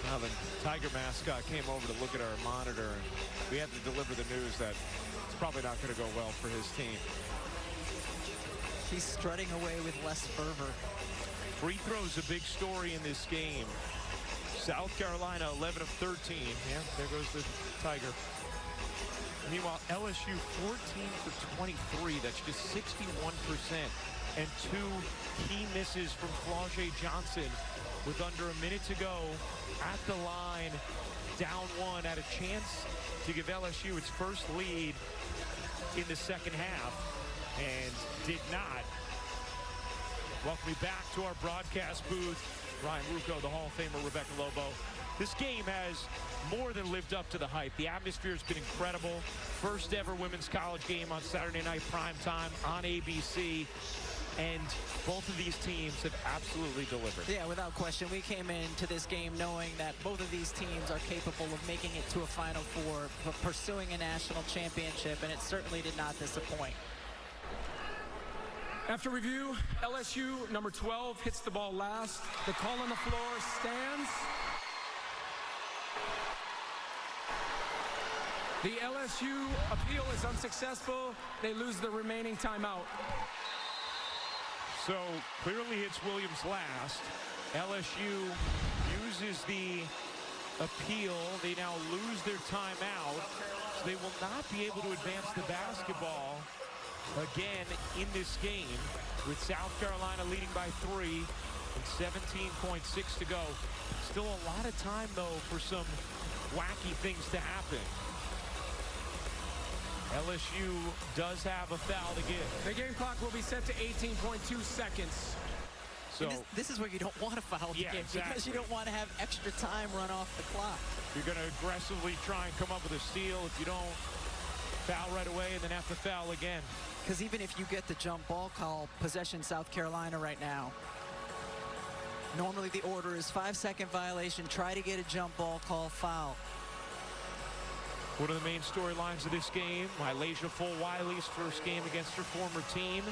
Now the Tiger mascot came over to look at our monitor, and we had to deliver the news that it's probably not going to go well for his team. He's strutting away with less fervor. Free throws a big story in this game. South Carolina 11 of 13. Yeah, there goes the Tiger. Meanwhile, LSU 14 for 23. That's just 61%. And 2 key misses from Flau'jae Johnson with under a minute to go at the line, down 1, had a chance to give LSU its first lead in the second half and did not. Welcome back to our broadcast booth. Ryan Ruocco, the Hall of Famer Rebecca Lobo. This game has more than lived up to the hype. The atmosphere has been incredible. First ever women's college game on Saturday night prime time on ABC. And both of these teams have absolutely delivered. Yeah, without question. We came into this game knowing that both of these teams are capable of making it to a Final Four, pursuing a national championship, and it certainly did not disappoint. After review, LSU number 12 hits the ball last. The call on the floor stands. The LSU appeal is unsuccessful. They lose the remaining timeout. So clearly it's Williams last. LSU uses the appeal. They now lose their timeout. So they will not be able to advance the basketball again in this game, with South Carolina leading by 3 and 17.6 to go. Still a lot of time, though, for some wacky things to happen. LSU does have a foul to give. The game clock will be set to 18.2 seconds. So this is where you don't want to foul the game, exactly. because you don't want to have extra time run off the clock. You're going to aggressively try and come up with a steal. If you don't foul right away and then have to foul again. Because even if you get the jump ball call, possession South Carolina right now, normally the order is 5-second violation, try to get a jump ball call, foul. One of the main storylines of this game, Flau'jae's first game against her former team.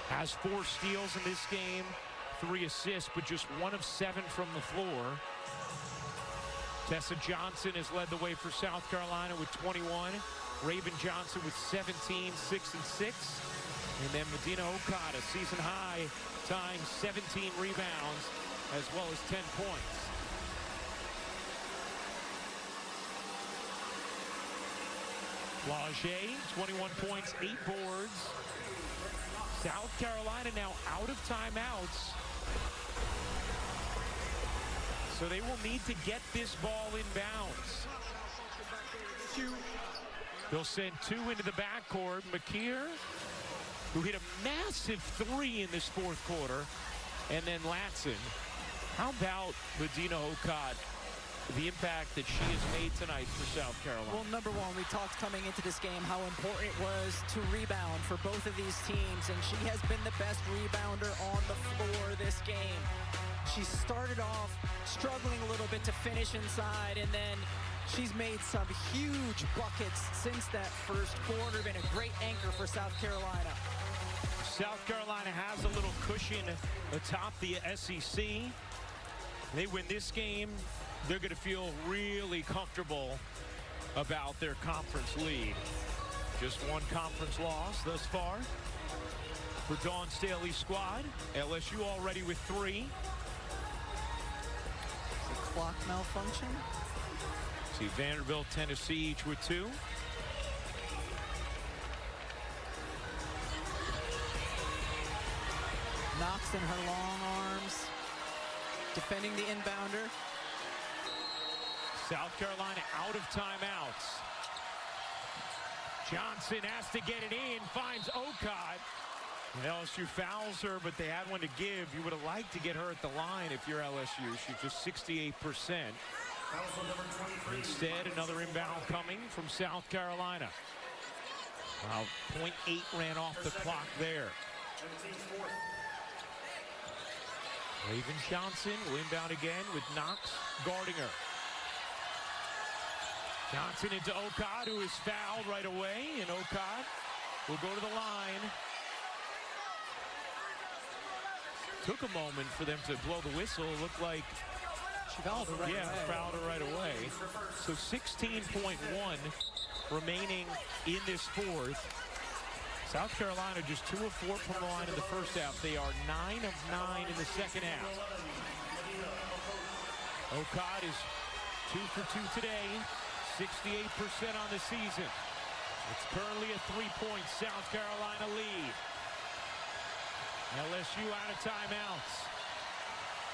Has 4 steals in this game, 3 assists, but just 1 of 7 from the floor. Tessa Johnson has led the way for South Carolina with 21. Raven Johnson with 17, 6 and 6. And then Medina Okada, season high, tying 17 rebounds as well as 10 points. Flau'jae, 21 points, 8 boards. South Carolina now out of timeouts. So they will need to get this ball inbounds. They'll send 2 into the backcourt. McKeer, who hit a massive 3 in this fourth quarter. And then Latson. How about Medina Okada? The impact that she has made tonight for South Carolina. Well, number one, we talked coming into this game how important it was to rebound for both of these teams, and she has been the best rebounder on the floor this game. She started off struggling a little bit to finish inside, and then she's made some huge buckets since that first quarter. Been a great anchor for South Carolina. South Carolina has a little cushion atop the SEC. They win this game, they're going to feel really comfortable about their conference lead. Just 1 conference loss thus far for Dawn Staley's squad. LSU already with 3. The clock malfunction. See Vanderbilt, Tennessee each with 2. Knox in her long arms, defending the inbounder. South Carolina out of timeouts. Johnson has to get it in, finds Okada. LSU fouls her, but they had one to give. You would have liked to get her at the line if you're LSU. She's just 68%. Instead, another inbound coming from South Carolina. Wow, 0.8 ran off the clock there. Raven Johnson will inbound again with Knox guarding her. Johnson into Okad, who is fouled right away, and Okad will go to the line. Took a moment for them to blow the whistle. It looked like She fouled her right away. fouled her right away. So 16.1 remaining in this fourth. South Carolina just 2 of 4 from the line in the first half. They are 9 of 9 in the second half. Okad is 2 for 2 today, 68% on the season. It's currently a 3-point South Carolina lead. LSU out of timeouts.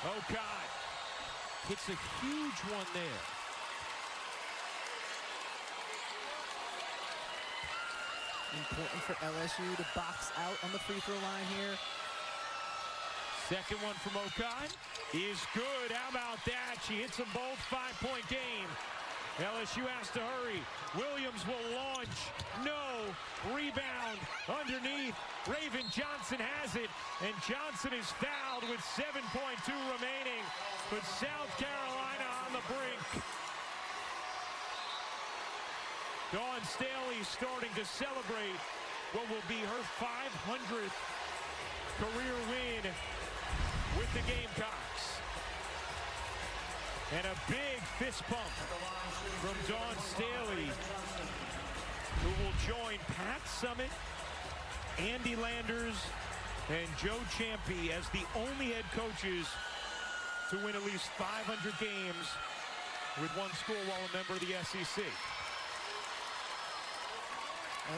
Okad hits a huge one there. Important for LSU to box out on the free throw line here. Second one from Okad is good. How about that? She hits them both. 5-point game. LSU has to hurry. Williams will launch. No. Rebound underneath. Raven Johnson has it. And Johnson is fouled with 7.2 remaining. But South Carolina on the brink. Dawn Staley starting to celebrate what will be her 500th career win with the Gamecocks. And a big fist pump from Dawn Staley, who will join Pat Summitt, Andy Landers, and Joe Champy as the only head coaches to win at least 500 games with one school while a member of the SEC.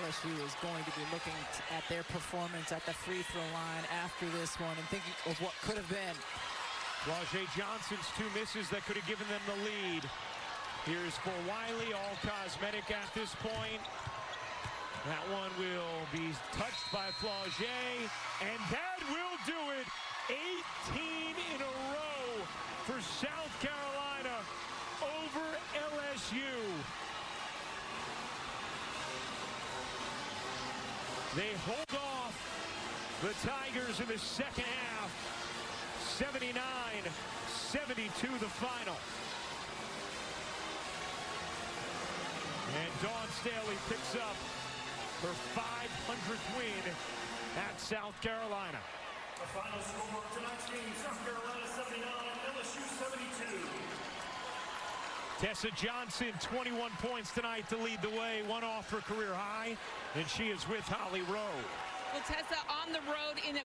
LSU is going to be looking at their performance at the free throw line after this one and thinking of what could have been. Flau'jae Johnson's 2 misses that could have given them the lead. Here's for Wiley, all cosmetic at this point. That one will be touched by Flau'jae, and that will do it. 18 in a row for South Carolina over LSU. They hold off the Tigers in the second half. 79-72 the final. And Dawn Staley picks up her 500th win at South Carolina. The final score of tonight's game, South Carolina 79, LSU 72. Tessa Johnson, 21 points tonight to lead the way. 1 off her career high, and she is with Holly Rowe. Well, Tessa on the road in a